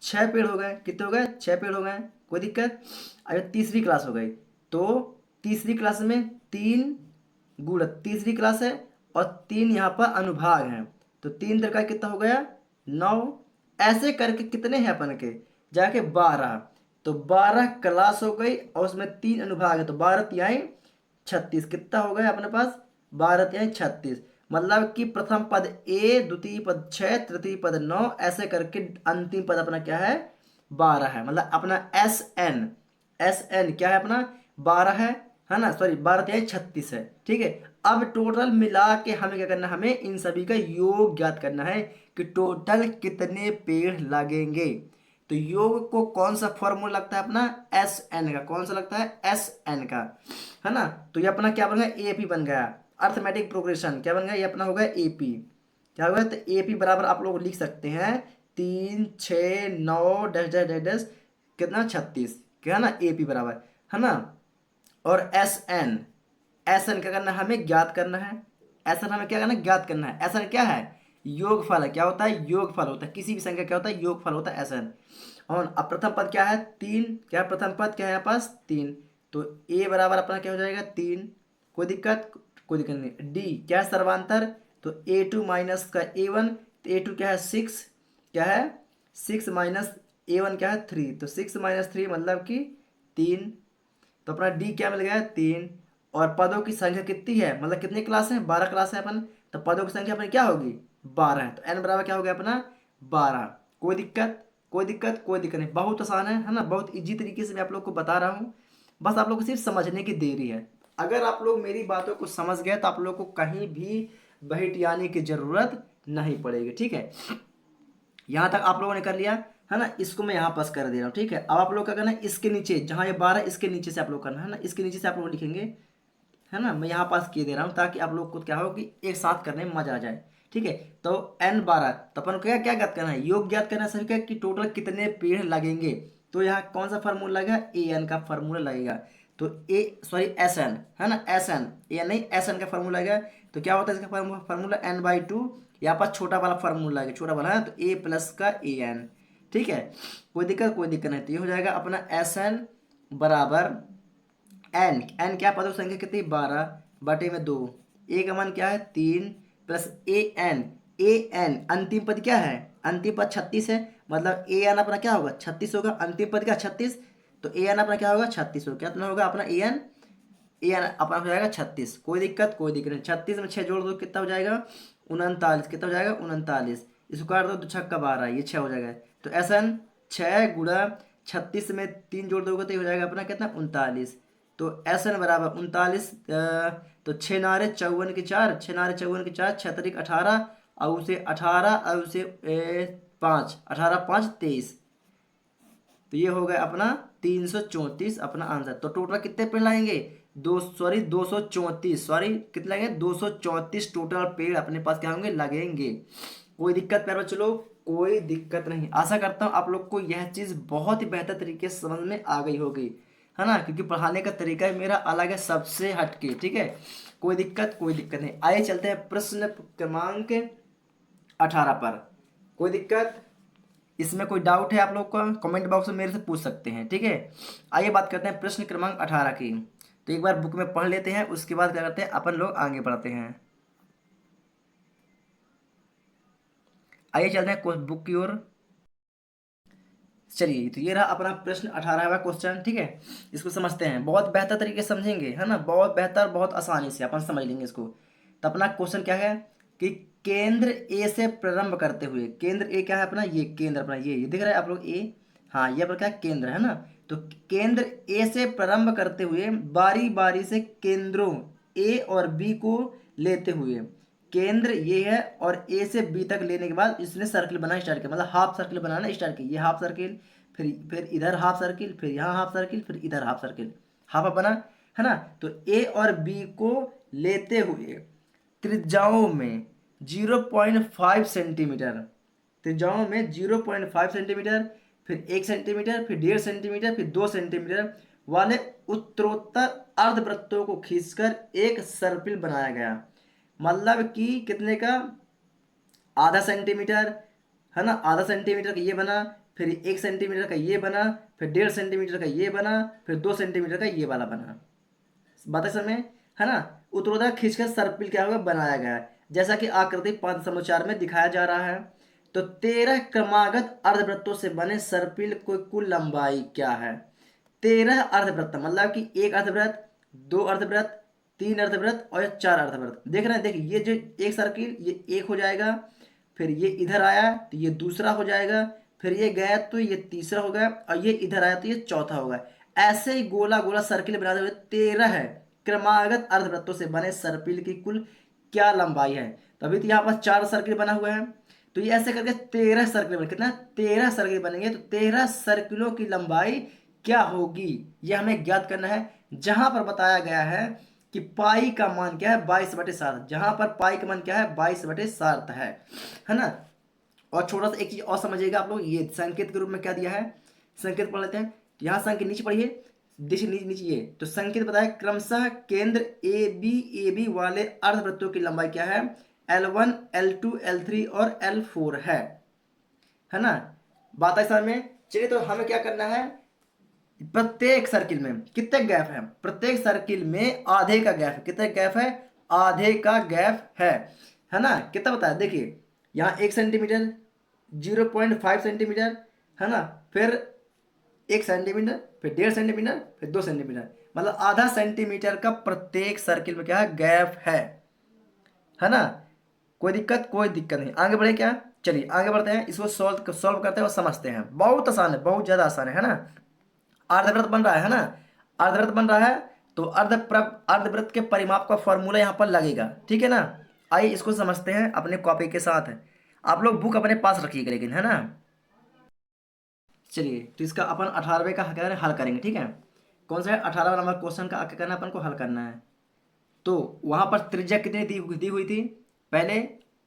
6 पेड़ हो गए। कितने हो गए, 6 पेड़ हो गए, कोई दिक्कत। अब तीसरी क्लास हो गई, तो तीसरी क्लास में 3 गुणा, तीसरी क्लास है, और 3 यहाँ पर अनुभाग हैं, तो 3 त्रिका कितना हो गया 9। ऐसे करके कितने हैं अपन के जाके 12। तो 12 क्लास हो गई और उसमें 3 अनुभाग है, तो 12 तिहाई 36 कितना हो गया अपने पास 12 तिहाई 36। मतलब कि प्रथम पद ए, द्वितीय पद 6, तृतीय पद 9, ऐसे करके अंतिम पद अपना क्या है 12 है। मतलब अपना एस एन क्या है अपना 12 है ना, सॉरी 12 तिहाई 36 है। ठीक है, अब टोटल मिला के हमें क्या करना है, हमें इन सभी का योग ज्ञात करना है कि टोटल कितने पेड़ लगेंगे। तो योग को कौन सा फॉर्मूला लगता है अपना एस एन का, कौन सा लगता है एस एन का, है ना। तो ये अपना क्या बन गया एपी बन गया, अर्थमेटिक प्रोग्रेशन क्या बन गया, ये अपना हो गया एपी। क्या हो गया, तो एपी बराबर आप लोग लिख सकते हैं 3, 6, 9 डैश डैश डैश डैश कितना 36, क्या है ना एपी बराबर, है ना। और एस एन क्या करना है हमें ज्ञात करना है। एस एन हमें क्या करना है ज्ञात करना है। एस एन क्या है योगफल है। क्या होता है योगफल होता है, किसी भी संख्या क्या होता है योगफल होता है एस एन। और अब प्रथम पद क्या है 3, क्या है प्रथम पद क्या है यहाँ पास 3। तो ए बराबर अपना क्या हो जाएगा 3, कोई दिक्कत, कोई दिक्कत नहीं। डी क्या है सर्वांतर, तो A2 माइनस का A1, तो A2 क्या है 6, क्या है 6 माइनस A1 क्या है 3, तो 6 माइनस 3 मतलब कि 3। तो अपना डी क्या मिल गया 3। और पदों की संख्या कितनी है, मतलब कितनी क्लास है 12 क्लास है अपन, तो पदों की संख्या अपनी क्या होगी 12 है। तो एन बराबर क्या हो गया अपना 12। कोई दिक्कत, कोई दिक्कत, कोई दिक्कत नहीं, बहुत आसान है ना, बहुत इजी तरीके से मैं आप लोग को बता रहा हूँ। बस आप लोग को सिर्फ समझने की देरी है। अगर आप लोग मेरी बातों को समझ गए तो आप लोग को कहीं भी बहटियाने की जरूरत नहीं पड़ेगी। ठीक है, यहाँ तक आप लोगों ने कर लिया है ना, इसको मैं यहाँ पास कर दे रहा हूँ। ठीक है, अब आप लोग क्या करना है इसके नीचे जहाँ ये 12 इसके नीचे से आप लोग करना है ना, इसके नीचे से आप लोग लिखेंगे, है ना। मैं यहाँ पास किए दे रहा हूँ ताकि आप लोग को क्या हो कि एक साथ करने में मजा आ जाए। ठीक है, तो n12, तो अपन को क्या क्या ज्ञात करना है योग ज्ञात करना है सभी का कि टोटल कितने पेड़ लगेंगे। तो यहाँ कौन सा फार्मूला लगेगा ए एन का फार्मूला लगेगा। तो ए सॉरी एस एन है ना, एस एन ए नहीं एस एन का फार्मूला लगेगा। तो क्या होता है इसका फार्मूला n/2, यहाँ पर छोटा वाला फार्मूला है छोटा वाला है तो ए प्लस का ए एन। ठीक है, कोई दिक्कत, कोई दिक्कत नहीं। तो ये हो जाएगा अपना एस एन बराबर एन, एन क्या पदों की संख्या कितनी 12 बटे में 2, ए का मान क्या है 3 प्लस ए एन अंतिम पद क्या है अंतिम पद 36 है। मतलब ए एन अपना क्या होगा 36 होगा, अंतिम पद क्या 36, तो ए एन अपना क्या होगा 36 होगा। कितना होगा अपना ए एन अपना हो जाएगा 36। कोई दिक्कत, कोई दिक्कत नहीं। 36 में 6 जोड़ दो कितना हो जाएगा 39, कितना हो जाएगा 39, इसको काट दो तो 6 का 12 ये 6 हो जाएगा। तो ऐसा 6 गुणा 36 में 3 जोड़ दोगे तो ये हो जाएगा अपना कितना 39। तो एस एन बराबर 39, तो 6 नारे 54 के 4, 6 नारे 54 के 4, 6 तरीक 18, और उसे 18 और उसे 5, 18 5 23। तो ये हो गया अपना 334 अपना आंसर। तो टोटल कितने पेड़ लाएंगे 234, सॉरी कितने लगेंगे 234 टोटल पेड़ अपने पास क्या होंगे लगेंगे। कोई दिक्कत प्यारे बच्चों लोग, कोई दिक्कत नहीं। आशा करता हूँ आप लोग को यह चीज़ बहुत ही बेहतर तरीके से समझ में आ गई होगी, है ना, क्योंकि पढ़ाने का तरीका ही मेरा अलग है सबसे हटके। ठीक है, कोई दिक्कत, कोई दिक्कत नहीं। आइए चलते हैं प्रश्न क्रमांक 18 पर। कोई दिक्कत, इसमें कोई डाउट है आप लोग का कमेंट बॉक्स में मेरे से पूछ सकते हैं। ठीक है, आइए बात करते हैं प्रश्न क्रमांक 18 की। तो एक बार बुक में पढ़ लेते हैं, उसके बाद क्या करते हैं अपन लोग आगे बढ़ते हैं। आइए चलते हैं बुक की ओर। चलिए, तो ये रहा अपना प्रश्न 18वां क्वेश्चन। ठीक है, इसको समझते हैं, बहुत बेहतर तरीके से समझेंगे, है ना, बहुत बेहतर, बहुत आसानी से अपन समझ लेंगे इसको। तो अपना क्वेश्चन क्या है कि केंद्र ए से प्रारंभ करते हुए, केंद्र ए क्या है अपना ये केंद्र अपना ये दिख रहा है आप लोग ए, हाँ ये अपना क्या केंद्र है ना। तो केंद्र ए से प्रारंभ करते हुए बारी बारी से केंद्रों ए और बी को लेते हुए, केंद्र ये है और ए से बी तक लेने के बाद इसने सर्किल बनाना स्टार्ट किया, मतलब हाफ सर्किल बनाना स्टार्ट किया। ये हाफ सर्किल, फिर इधर हाफ सर्किल, फिर यहाँ हाफ सर्किल, फिर इधर हाफ सर्किल, हाफ बना, है ना। तो ए और बी को लेते हुए त्रिज्याओं में 0.5 सेंटीमीटर, त्रिज्याओं में 0.5 सेंटीमीटर, फिर 1 सेंटीमीटर, फिर 1.5 सेंटीमीटर, फिर 2 सेंटीमीटर वाले उत्तरोत्तर अर्धवृत्तों को खींचकर एक सर्पिल बनाया गया। मतलब कि कितने का आधा सेंटीमीटर, है ना, आधा सेंटीमीटर का ये बना, फिर 1 सेंटीमीटर का ये बना, फिर 1.5 सेंटीमीटर का ये बना, फिर 2 सेंटीमीटर का ये वाला बना। बात है समय, है ना। उत्तरोत्तर खींचकर सर्पिल क्या होगा बनाया गया है। जैसा कि आकृति 5.4 में दिखाया जा रहा है। तो 13 क्रमागत अर्धवृत्तों से बने सर्पिल की कुल लंबाई क्या है? 13 अर्धवृत्त मतलब कि एक अर्धवृत्त, दो अर्धवृत्त, तीन अर्धवृत्त और चार अर्धवृत्त। देख रहे हैं, देखिए ये जो एक सर्किल ये एक हो जाएगा, फिर ये इधर आया तो ये दूसरा हो जाएगा, फिर ये गया तो ये तीसरा हो गया, और ये इधर आया तो ये चौथा होगा। ऐसे ही गोला गोला सर्किल बनाते हुए 13 क्रमागत अर्धवृत्तों से बने सर्पिल की कुल क्या लंबाई है? तो अभी तो यहाँ पर 4 सर्किल बना हुआ है, तो ये ऐसे करके 13 सर्किल बने, कितना 13 सर्किल बनेंगे। तो 13 सर्किलों की लंबाई क्या होगी ये हमें ज्ञात करना है। जहां पर बताया गया है कि पाई का मान क्या है? 22/7। जहां पर पाई का मान क्या है? 22/7 है ना। और छोटा सा एक चीज और समझिएगा आप लोग, ये संकेत के रूप में क्या दिया है, संकेत पढ़ लेते हैं। यहाँ संकेत नीचे पढ़िए, देखिए नीचे नीचे ये तो संकेत बताया क्रमशः केंद्र ए बी वाले अर्धवृत्तों की लंबाई क्या है? L1, L2, L3 और L4 है ना। बात है में। चलिए तो हमें क्या करना है, प्रत्येक सर्किल में कितने गैप है? प्रत्येक सर्किल में आधे का गैप है। कितने गैप है? आधे का गैप है ना। कितना बताया, देखिए यहाँ 1 सेंटीमीटर, 0.5 सेंटीमीटर है ना, फिर 1 सेंटीमीटर, फिर 1.5 सेंटीमीटर, फिर 2 सेंटीमीटर, मतलब आधा सेंटीमीटर का प्रत्येक सर्किल में क्या है? गैप है ना। कोई दिक्कत? कोई दिक्कत नहीं। आगे बढ़े क्या? चलिए आगे बढ़ते हैं, इसको सॉल्व करते हैं और समझते हैं। बहुत आसान है, बहुत ज्यादा आसान है ना। अर्धवृत्त बन रहा है ना, अर्धवृत्त बन रहा है, तो अर्धवृत्त के परिमाप का फॉर्मूला यहाँ पर लगेगा, ठीक है ना। आइए इसको समझते हैं अपने कॉपी के साथ। आप लोग बुक अपने पास रखिएगा लेकिन, है ना। चलिए तो इसका अपन 18वें का हल करेंगे, ठीक है। कौन सा है? 18वां नंबर क्वेश्चन का क्या करना है अपन को? हल करना है। तो वहां पर त्रिज्या कितनी दी हुई थी? पहले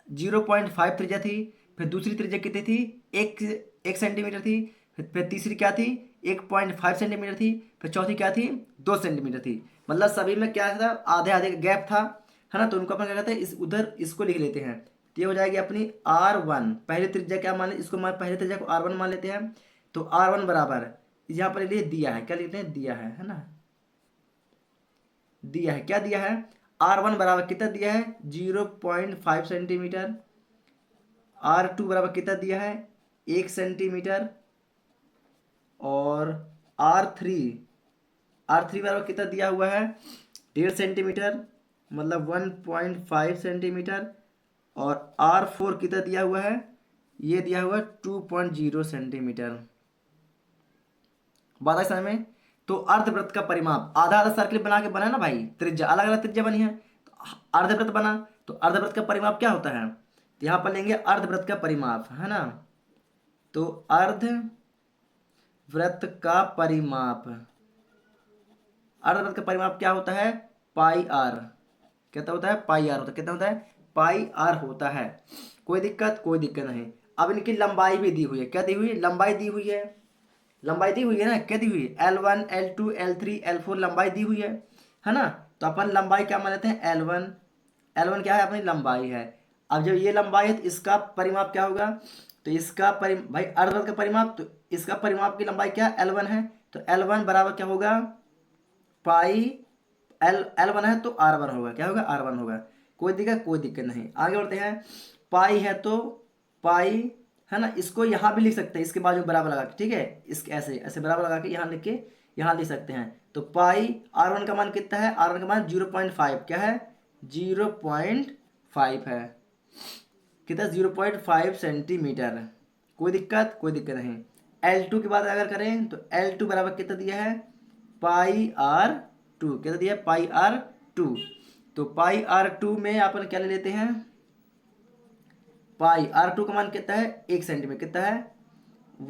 0.5 त्रिज्या थी, फिर दूसरी त्रिज्या कितनी थी? एक सेंटीमीटर थी, फिर तीसरी क्या थी? 1.5 सेंटीमीटर थी, फिर चौथी क्या थी? 2 सेंटीमीटर थी। मतलब सभी में क्या था? आधे आधे का गैप था, है ना। तो उनको अपन क्या कहते हैं, इस उधर इसको लिख लेते हैं। तो ये हो जाएगी अपनी R1। पहले त्रिज्या क्या मान, इसको पहले त्रिज्या को R1 मान लेते हैं। तो R1 बराबर यहाँ पर लिए दिया है, क्या लिखते हैं? दिया है ना। दिया है, क्या दिया है? R1 बराबर कितना दिया है? 0.5 सेंटीमीटर। R2 बराबर कितना दिया है? 1 सेंटीमीटर। और R3 R3 बराबर कितना दिया हुआ है? 1.5 सेंटीमीटर, मतलब 1.5 सेंटीमीटर। और R4 कितना दिया हुआ है? ये दिया हुआ है 2.0 सेंटीमीटर। बात है समझ में। तो अर्धवृत्त का परिमाप, आधा आधा सर्किल बना के बना है ना भाई, त्रिज्या अलग अलग त्रिज्या बनी है, तो अर्धवृत्त बना। तो अर्धवृत्त का परिमाप क्या होता है? तो यहां पर लेंगे अर्धवृत्त का परिमाप, है ना। तो अर्धवृत्त का परिमाप, अर्धवृत्त का परिमाप क्या होता है? पाई आर। कितना होता है? पाई आर होता है। कितना होता है? पाई आर होता है। कोई दिक्कत? कोई दिक्कत नहीं। अब इनकी लंबाई भी दी हुई है। क्या दी हुई है? लंबाई दी हुई है। लंबाई दी हुई है ना, क्या दी हुई है? L1, L2, L3, L4 लंबाई दी हुई है ना। तो अपन लंबाई क्या मान लेते हैं? L1। L1 क्या है? अपनी लंबाई है। अब जब ये लंबाई है तो इसका परिमाप क्या होगा? तो इसका भाई अर्धवृत्त का परिमाप, तो इसका परिमाप की लंबाई क्या है? L1 है। तो L1 बराबर क्या होगा? पाई L1 है तो R1 होगा। क्या होगा? R1 होगा। कोई दिक्कत? कोई दिक्कत नहीं। आगे बढ़ते हैं। पाई है तो पाई, है ना, इसको यहाँ भी लिख सकते हैं, इसके बाजू बराबर लगा के, ठीक है। इसके ऐसे ऐसे बराबर लगा के यहाँ लिख के यहाँ लिख सकते हैं। तो पाई R1 का मान कितना है? R1 का मान 0.5। क्या है? 0.5 है। कितना? 0.5 सेंटीमीटर। कोई दिक्कत? कोई दिक्कत नहीं। L2 की बात अगर करें तो L2 बराबर कितना दिया है? पाई R2। कितना दिया है? पाई R2। तो पाई R2 में अपन क्या ले लेते हैं? पाई R2 का मान कितना है? 1 सेंटीमीटर। कितना है?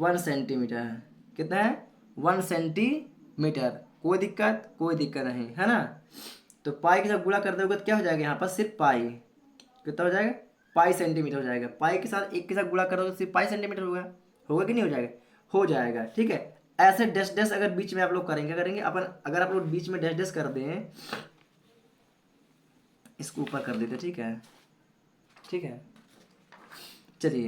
1 सेंटीमीटर। कितना है? 1 सेंटीमीटर। कोई दिक्कत? कोई दिक्कत नहीं, है ना। तो पाई के साथ गुणा कर दोगे तो क्या हो जाएगा? यहाँ पर सिर्फ पाई। कितना हो जाएगा? पाई सेंटीमीटर हो जाएगा। पाई के साथ एक के साथ गुणा करोगे तो सिर्फ पाई सेंटीमीटर होगा। होगा कि नहीं हो जाएगा? हो जाएगा, ठीक है। ऐसे डैश डैश अगर बीच में आप लोग करेंगे, करेंगे अपन, अगर आप लोग बीच में डैश डैश कर दें, इसको ऊपर कर देते, ठीक है, ठीक है। चलिए,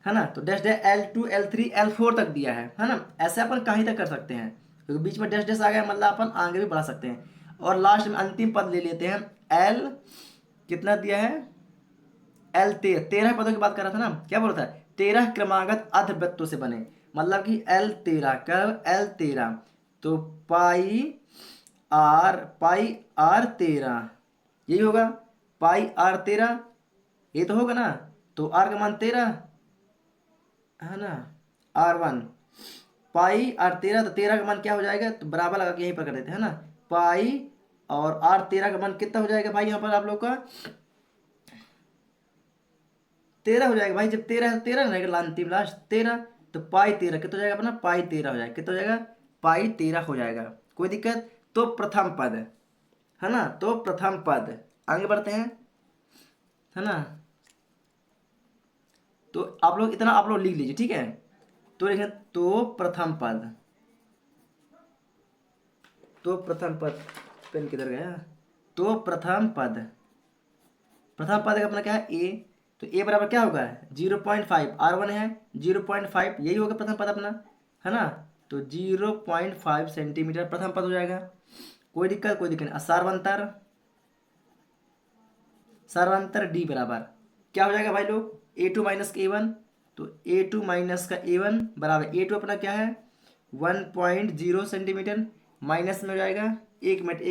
है ना। तो dash dash L2, L3, L4 तक दिया है ना। ऐसे अपन कहीं तक कर सकते हैं, क्योंकि बीच में डैश डैश आ गया, मतलब अपन आगे भी बढ़ा सकते हैं। और लास्ट में अंतिम पद ले लेते हैं। L कितना दिया है? 13 पदों की बात कर रहा था ना, क्या बोल रहा था, 13 क्रमागत अर्धवृत्तों से बने, मतलब कि L13 तो पाई आर 13 यही होगा, पाई आर 13 ये तो होगा ना, तो आर का मान 13 है ना, R1 पाई आर 13, तो 13 का मान क्या हो जाएगा, तो बराबर लगा के यहीं पर कर देते हैं ना, पाई और R13 का मान कितना हो जाएगा भाई यहाँ पर आप लोग का, 13 हो जाएगा भाई, जब 13 रहेगा अंतिम लास्ट 13, तो पाई 13 कितना हो जाएगा अपना, पाई 13 हो जाएगा, कितना हो जाएगा, पाई 13 हो जाएगा, कोई दिक्कत। तो प्रथम पद है ना, तो प्रथम पद आगे बढ़ते हैं, है ना, तो आप लोग इतना आप लोग लिख लीजिए, ठीक है। तो लिखें, तो प्रथम पद, तो प्रथम पद, पेन किधर गया, तो प्रथम पद का अपना क्या है, ए, तो ए बराबर क्या होगा, 0.5, R1 है 0.5, यही होगा प्रथम पद अपना, है ना, तो 0.5 सेंटीमीटर प्रथम पद हो जाएगा, कोई दिक्कत नहीं। सार्वंतर, सार्वंतर डी बराबर क्या हो जाएगा भाई लोग, A2 - A1, तो A2 - A1 बराबर A2 अपना क्या है 1.0 सेंटीमीटर, माइनस में हो जाएगा, एक मिनट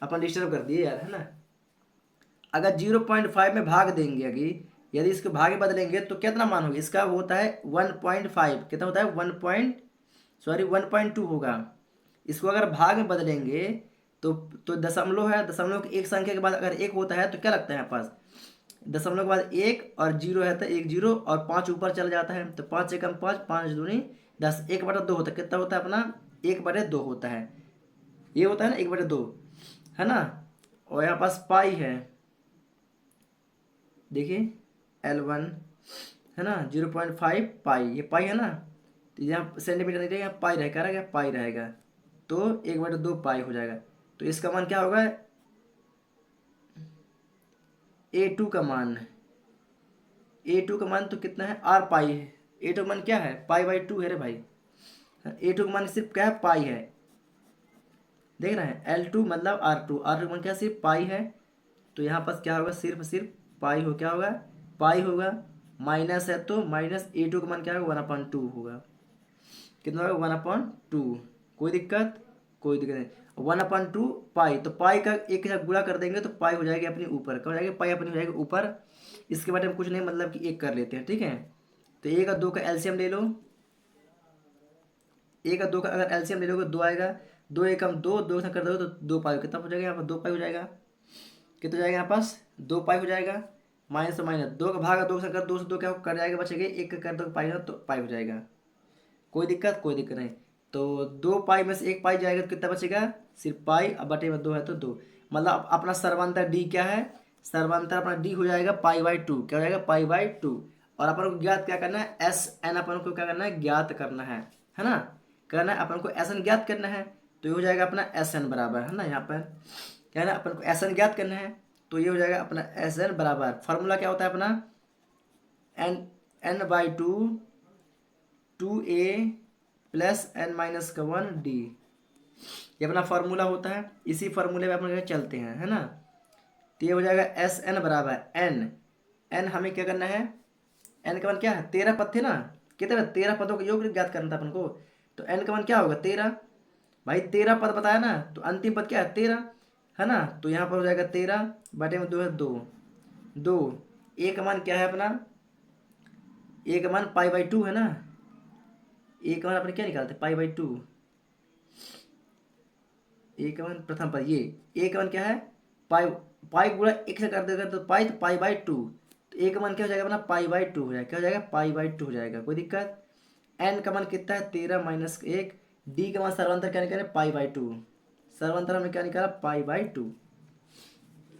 अपन डिस्टर्ब कर दिए यार, है ना। अगर 0.5 में भाग देंगे, अगर यदि इसके भागे बदलेंगे तो कितना मान होगा इसका, वो होता है 1.5, कितना होता है 1.2 होगा। इसको अगर भाग में बदलेंगे तो दशमलव है, दशमलव की एक संख्या के बाद अगर एक होता है तो क्या लगता है यहाँ पास, दशमलव के बाद एक और जीरो है तो एक जीरो और 5 ऊपर चल जाता है, तो 5 एकम 5, 5 दूनी 10, 1/2 होता है, कितना होता है अपना 1/2 होता है, ये होता है ना 1/2, है ना। और यहाँ पास पाई है, देखिए L1 है ना 0.5 पाई, ये पाई है ना, तो यहाँ सेंटीमीटर नहीं रहेगा, पाई रहेगा, रहेगा पाई रहेगा, तो 1/2 पाई हो जाएगा। तो इसका मान क्या होगा, A2 का मान, A2 का मान तो कितना है, R पाई है, A2 का मान क्या है, पाई/2 है रे भाई, A2 का मान सिर्फ क्या है, पाई है, देख रहे हैं, L2 मतलब R2 का मान क्या सिर्फ पाई है, तो यहाँ पास क्या होगा, सिर्फ पाई हो, क्या होगा, पाई होगा, माइनस है तो माइनस A2 का मान क्या होगा 1/2 होगा, कितना होगा 1/2, कोई दिक्कत नहीं, 1/2 पाई, तो पाई का एक के साथ गुणा कर देंगे तो पाई हो जाएगी अपनी ऊपर, क्या हो जाएगी, पाई अपनी हो जाएगी ऊपर। इसके बाद हम कुछ नहीं, मतलब कि एक कर लेते हैं, ठीक है। तो एक और दो का एलसीएम ले लो, एक और दो का अगर एलसीएम ले लोगे 2 आएगा, 2 एकम 2, 2 से कर दोगे तो 2 पाई, कितना हो जाएगा यहाँ पर 2 पाई हो जाएगा, कितना हो जाएगा यहाँ पास 2 पाई हो जाएगा, माइनस से माइनस 2 का भाग 2 से कर, 2 से 2 क्या कट जाएगा, बचेगा एक का कर दो पाई ना तो पाई हो जाएगा, कोई दिक्कत नहीं। तो 2 पाई में से 1 पाई जाएगा तो कितना बचेगा, सिर्फ पाई, अब बटे में 2 है तो 2, मतलब अपना सर्वांतर डी क्या है, सर्वांतर अपना डी हो जाएगा पाई/2, क्या हो जाएगा पाई/2। और अपन को ज्ञात क्या करना है, एस एन अपन को क्या करना है, ज्ञात करना है ना, करना है अपन को एस एन ज्ञात करना है, तो ये हो जाएगा अपना एस एन बराबर, है ना, यहाँ पर क्या है ना, अपन को एस एन ज्ञात करना है, तो ये हो जाएगा अपना एस एन बराबर, फार्मूला क्या होता है अपना, n/2 2a plus n-1 d, ये अपना फार्मूला होता है, इसी फार्मूले में अपन चलते हैं, है ना। तो ये हो जाएगा एस एन बराबर एन हमें क्या करना है, एन का मान क्या है, 13 पद थे ना, कितने 13 पदों का योग ज्ञात करना था अपन को, तो एन का मान क्या होगा 13, भाई 13 पद बताया ना, तो अंतिम पद क्या है 13, है ना, तो यहाँ पर हो जाएगा 13 बटे में 2 है 2, 2 ए का मान क्या है अपना, ए का मान पाई/2 है ना, ए का मान अपने क्या निकालते पाई/2, ए का मान प्रथम पद, ये ए का मान क्या है पाई, पाई गुणा एक से कर देगा तो पाई, तो पाई/2, तो ए का मान क्या हो जाएगा अपना पाई/2 हो जाएगा, क्या हो जाएगा पाई/2 हो जाएगा, कोई दिक्कत। एन का मान कितना है 13 - 1, डी का मान सर्वांतर क्या निकाले पाई/2, सर्वांतर हमने क्या निकाला पाई/2,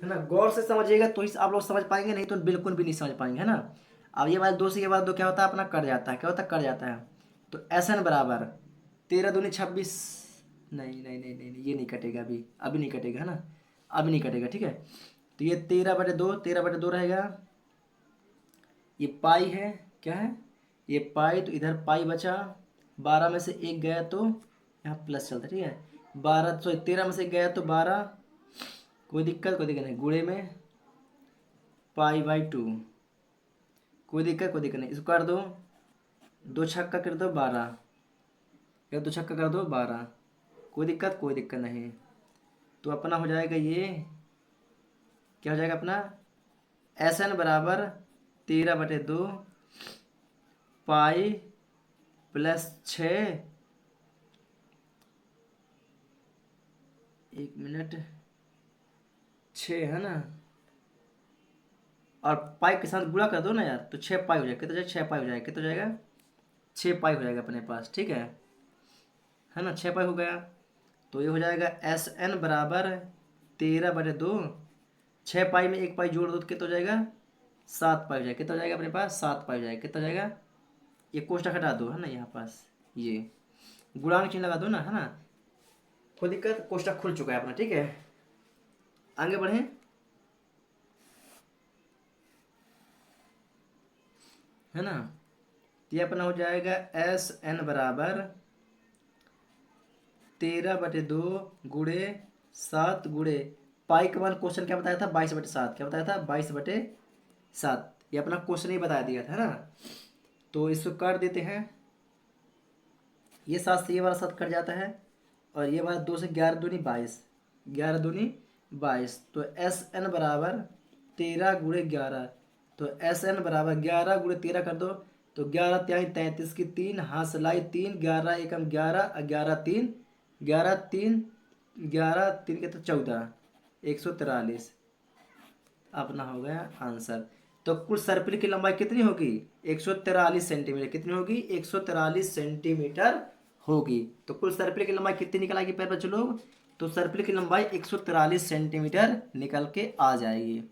है ना। गौर से समझिएगा तो ही आप लोग समझ पाएंगे, नहीं तो बिल्कुल भी नहीं समझ पाएंगे, है ना। अब ये बात 2 से के बाद 2 क्या होता है अपना कट जाता है, क्या होता है कट जाता है, तो एस एन बराबर 13 दूनी 26, नहीं ये नहीं कटेगा, अभी नहीं कटेगा, है ना, अभी नहीं कटेगा, ठीक है। तो ये 13/2 रहेगा, ये पाई है, क्या है ये पाई, तो इधर पाई बचा, 12 में से 1 गया तो यहाँ प्लस चलता है, ठीक है, 12 13 में से 1 गया तो 12, कोई दिक्कत नहीं, गुणे में π/2, कोई दिक्कत नहीं। इसको कर दो, 2 छक्का कर दो 12, या 2 छक्का कर दो 12, कोई दिक्कत नहीं। तो अपना हो जाएगा ये, क्या हो जाएगा अपना, SN बराबर 13/2 पाई प्लस 6, 1 मिनट, 6 है ना, और पाई के साथ गुणा कर दो ना यार, तो 6 पाई हो जाएगा। कितना जाएगा, 6 पाई हो जाएगा। कितना हो जाएगा, 6 पाई हो जाएगा अपने पास, ठीक है ना, 6 पाई हो गया। तो ये हो जाएगा SN बराबर 13/2, 6 पाई में 1 पाई जोड़ दो तो कितना हो जाएगा, 7 पाई हो जाएगा। कितना हो जाएगा अपने पास, 7 पाई हो जाएगा। कितना हो जाएगा, ये कोष्टक हटा दो, है ना, यहाँ पास ये गुणांक चिन्ह लगा दो ना, है ना, कोई दिक्कत, कोष्टक खुल चुका है अपना, ठीक है। आगे बढ़ें, है ना। तो ये अपना हो जाएगा SN बराबर 13/2 गुणे 7 गुणे पाई का मान क्वेश्चन क्या बताया था, 22/7। क्या बताया था, 22/7। ये अपना क्वेश्चन ही बता दिया था, है ना। तो इसको कर देते हैं, ये 7 से ये वाला 7 कट जाता है, और ये वाला 2 से 11 दूनी 22, 11 दूनी 22। तो SN बराबर 13 × 11, तो SN बराबर 11 × 13 कर दो, तो 11×3 = 33 की 3 हाथ से लाई 3, 11 एकम 11, 11×3 11×3 11×3 के तो 14, 143 अपना हो गया आंसर। तो कुल सर्पिल की लंबाई कितनी होगी, 143 सेंटीमीटर। कितनी होगी, 143 सेंटीमीटर होगी। तो कुल सर्पिल की लंबाई कितनी निकल आएगी प्यारे बच्चों लोग, तो सर्पिल की लंबाई 143 सेंटीमीटर निकल के आ जाएगी।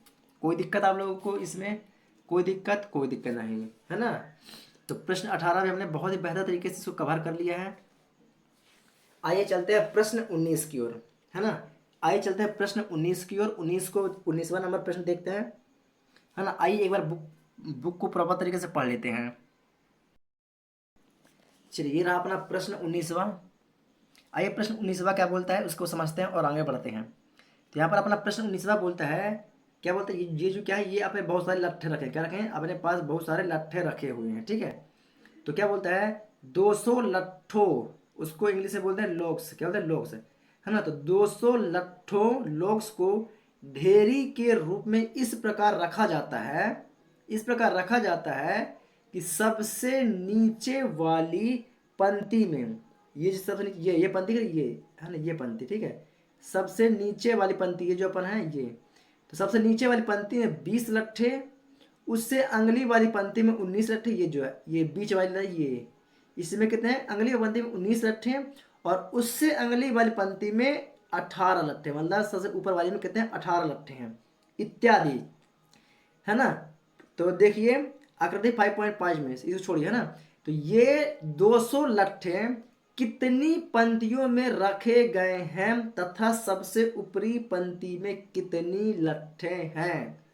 कोई दिक्कत आप लोगों को इसमें, कोई दिक्कत नहीं, है ना। तो प्रश्न 18 में हमने बहुत ही बेहतर तरीके से इसको कवर कर लिया है। आइए चलते हैं प्रश्न 19 की ओर, है ना। आइए चलते हैं प्रश्न 19 की ओर। 19वां नंबर प्रश्न देखते हैं, है ना। आइए एक बार बुक को प्रॉपर तरीके से पढ़ लेते हैं। चलिए, ये रहा अपना प्रश्न 19वां। आइए प्रश्न 19वां क्या बोलता है उसको समझते हैं और आगे बढ़ते हैं। तो यहाँ पर अपना प्रश्न 19वां बोलता है, क्या बोलता है, ये जो क्या है, ये अपने बहुत सारे लट्ठे रखे, क्या रखे हैं, अपने पास बहुत सारे लट्ठे रखे हुए हैं, ठीक है। तो क्या बोलता है, 200 लट्ठों, उसको इंग्लिश में बोलते हैं लॉग्स, क्या बोलते हैं, लॉग्स, है ना। तो 200 लट्ठों लॉग्स को ढेरी के रूप में इस प्रकार रखा जाता है, इस प्रकार रखा जाता है कि सबसे नीचे वाली पंक्ति में, ये जो सबसे नीचे ये पंक्ति ये है ना, ये पंक्ति, ठीक है। सबसे नीचे वाली पंक्ति ये जो अपन है ये, तो सबसे नीचे वाली पंक्ति में 20 लट्ठे, उससे अगली वाली पंक्ति में 19 लट्ठे, ये जो है ये बीच वाली ये, इसमें कितने हैं, अगली पंक्ति में 19 लट्ठे, और उससे अगली वाली पंक्ति में 18 लट्ठे, मतलब सबसे ऊपर वाली में कितने हैं, 18 लट्ठे हैं, इत्यादि, है ना। तो देखिए आकृति 5.5 में इसे छोड़िए, है ना। तो ये 200 लट्ठे कितनी पंक्तियों में रखे गए हैं तथा सबसे ऊपरी पंक्ति में कितनी लट्ठे हैं।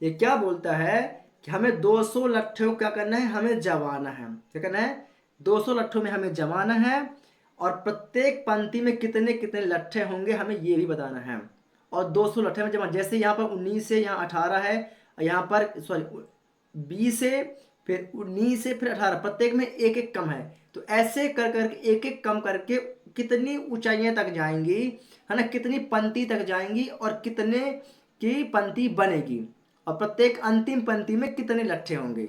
ये क्या बोलता है कि हमें 200 लट्ठों क्या करना है, हमें जमाना है। क्या करना है, 200 लट्ठों में हमें जमाना है, और प्रत्येक पंक्ति में कितने कितने लट्ठे होंगे हमें ये भी बताना है। और 200 लट्ठे में जमा, जैसे यहाँ पर 19 है, यहाँ 18 है, यहाँ पर सॉरी 20 है, फिर 19 से फिर 18, प्रत्येक में एक एक कम है। तो ऐसे कर करके एक एक कम करके कितनी ऊंचाइयां तक जाएंगी, है ना, कितनी पंक्ति तक जाएंगी, और कितने की पंक्ति बनेगी, और प्रत्येक अंतिम पंक्ति में कितने लट्ठे होंगे,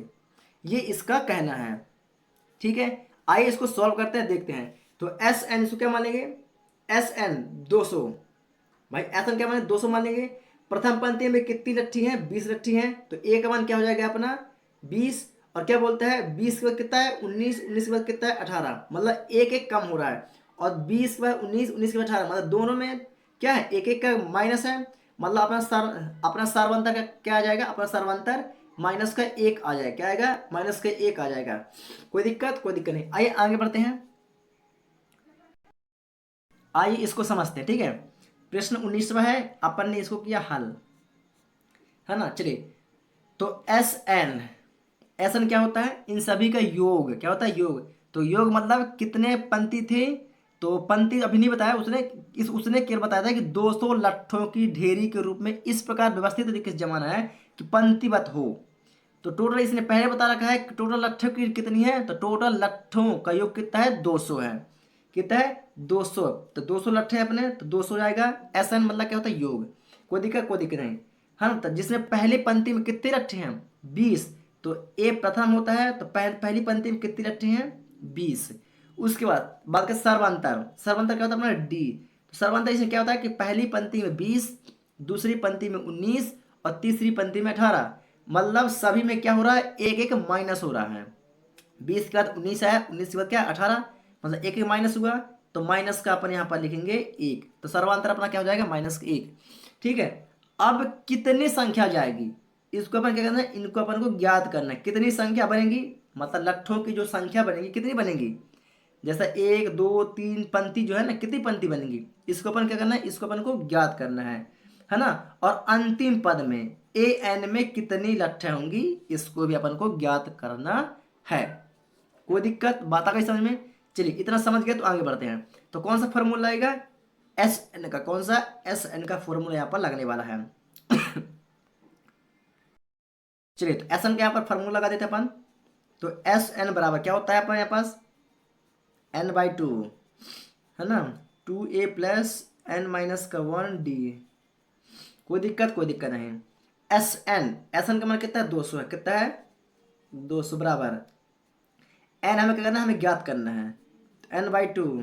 ये इसका कहना है, ठीक है। आइए इसको सॉल्व करते हैं, देखते हैं। तो SN इसको क्या मानेंगे, SN 200, भाई SN क्या माने, 200 मानेंगे। प्रथम पंक्ति में कितनी लट्ठी हैं, 20 लट्ठी हैं, तो A का मान क्या हो जाएगा अपना 20, और क्या बोलता है 20 के बाद कितना है 19, 19 के बाद कितना है 18, मतलब एक एक कम हो रहा है, और 20 के बाद 19, 19 के बाद 18, मतलब दोनों में क्या है, एक एक का माइनस है, मतलब अपना सारवंतर का क्या आ जाएगा, अपना सारवंतर -1 आ जाएगा, क्या आएगा, -1 आ जाएगा। कोई दिक्कत नहीं। आइए आगे बढ़ते हैं, आइए इसको समझते हैं, ठीक है। प्रश्न 19वां है, अपन ने इसको किया हल, है ना। चलिए, तो SN क्या होता है, इन सभी का योग, क्या होता है, योग। तो योग मतलब कितने पंक्ति थे, तो पंक्ति अभी नहीं बताया उसने, उसने केवल बताया था कि 200 लट्ठों की ढेरी के रूप में इस प्रकार व्यवस्थित तरीके से जमाना है कि पंक्तिबद्ध हो। तो टोटल इसने पहले बता रखा है कि टोटल लट्ठों की कितनी है, तो टोटल लट्ठों का योग कितना है, 200 है। कितना है, 200। तो 200 लट्ठे हैं अपने, तो 200 जाएगा। एस एन मतलब क्या होता है, योग। कोई दिक्कत नहीं। हाँ, तो जिसमें पहली पंक्ति में कितने लट्ठे हैं, 20। तो ए प्रथम होता है, तो पहली पंक्ति में कितने लट्ठे हैं, 20। उसके बाद बात करें सर्वांतर। सर्वांतर क्या होता है अपना, डी। तो सर्वांतर इसमें क्या होता है कि पहली पंक्ति में 20, दूसरी पंक्ति में 19 और तीसरी पंक्ति में 18। मतलब सभी में क्या हो रहा है, एक एक माइनस हो रहा है। 20 के बाद 19 है, 19 के बाद क्या 18, मतलब एक एक माइनस हुआ। तो माइनस का अपन यहाँ पर लिखेंगे 1, तो सर्वांतर अपना क्या हो जाएगा, -1। ठीक है। अब कितनी संख्या जाएगी, इसको अपन क्या करना है, इनको अपन को ज्ञात करना है। कितनी संख्या बनेगी, मतलब लट्ठों की जो संख्या बनेगी कितनी बनेगी, जैसा 1 2 3 पंक्ति जो है ना, कितनी पंक्ति बनेगी, इसको अपन क्या करना है, इसको अपन को ज्ञात करना है ना। और अंतिम पद में ए एन में कितनी लट्ठे होंगी, इसको भी अपन को ज्ञात करना है। कोई दिक्कत, बात आ गई समझ में। चलिए इतना समझ गए तो आगे बढ़ते हैं। तो कौन सा फॉर्मूला आएगा, एस एन का, कौन सा, एस एन का फॉर्मूला यहाँ पर लगने वाला है। चलिए तो एस एन का यहाँ पर फॉर्मूला लगा देते हैं अपन। तो एस एन बराबर क्या होता है अपन यहाँ पास, n/2 है ना, 2a प्लस n-1 d। कोई दिक्कत नहीं। एस एन का मान कितना है, 200 है। कितना है, 200 बराबर एन हमें क्या करना है, हमें ज्ञात करना है। तो n/2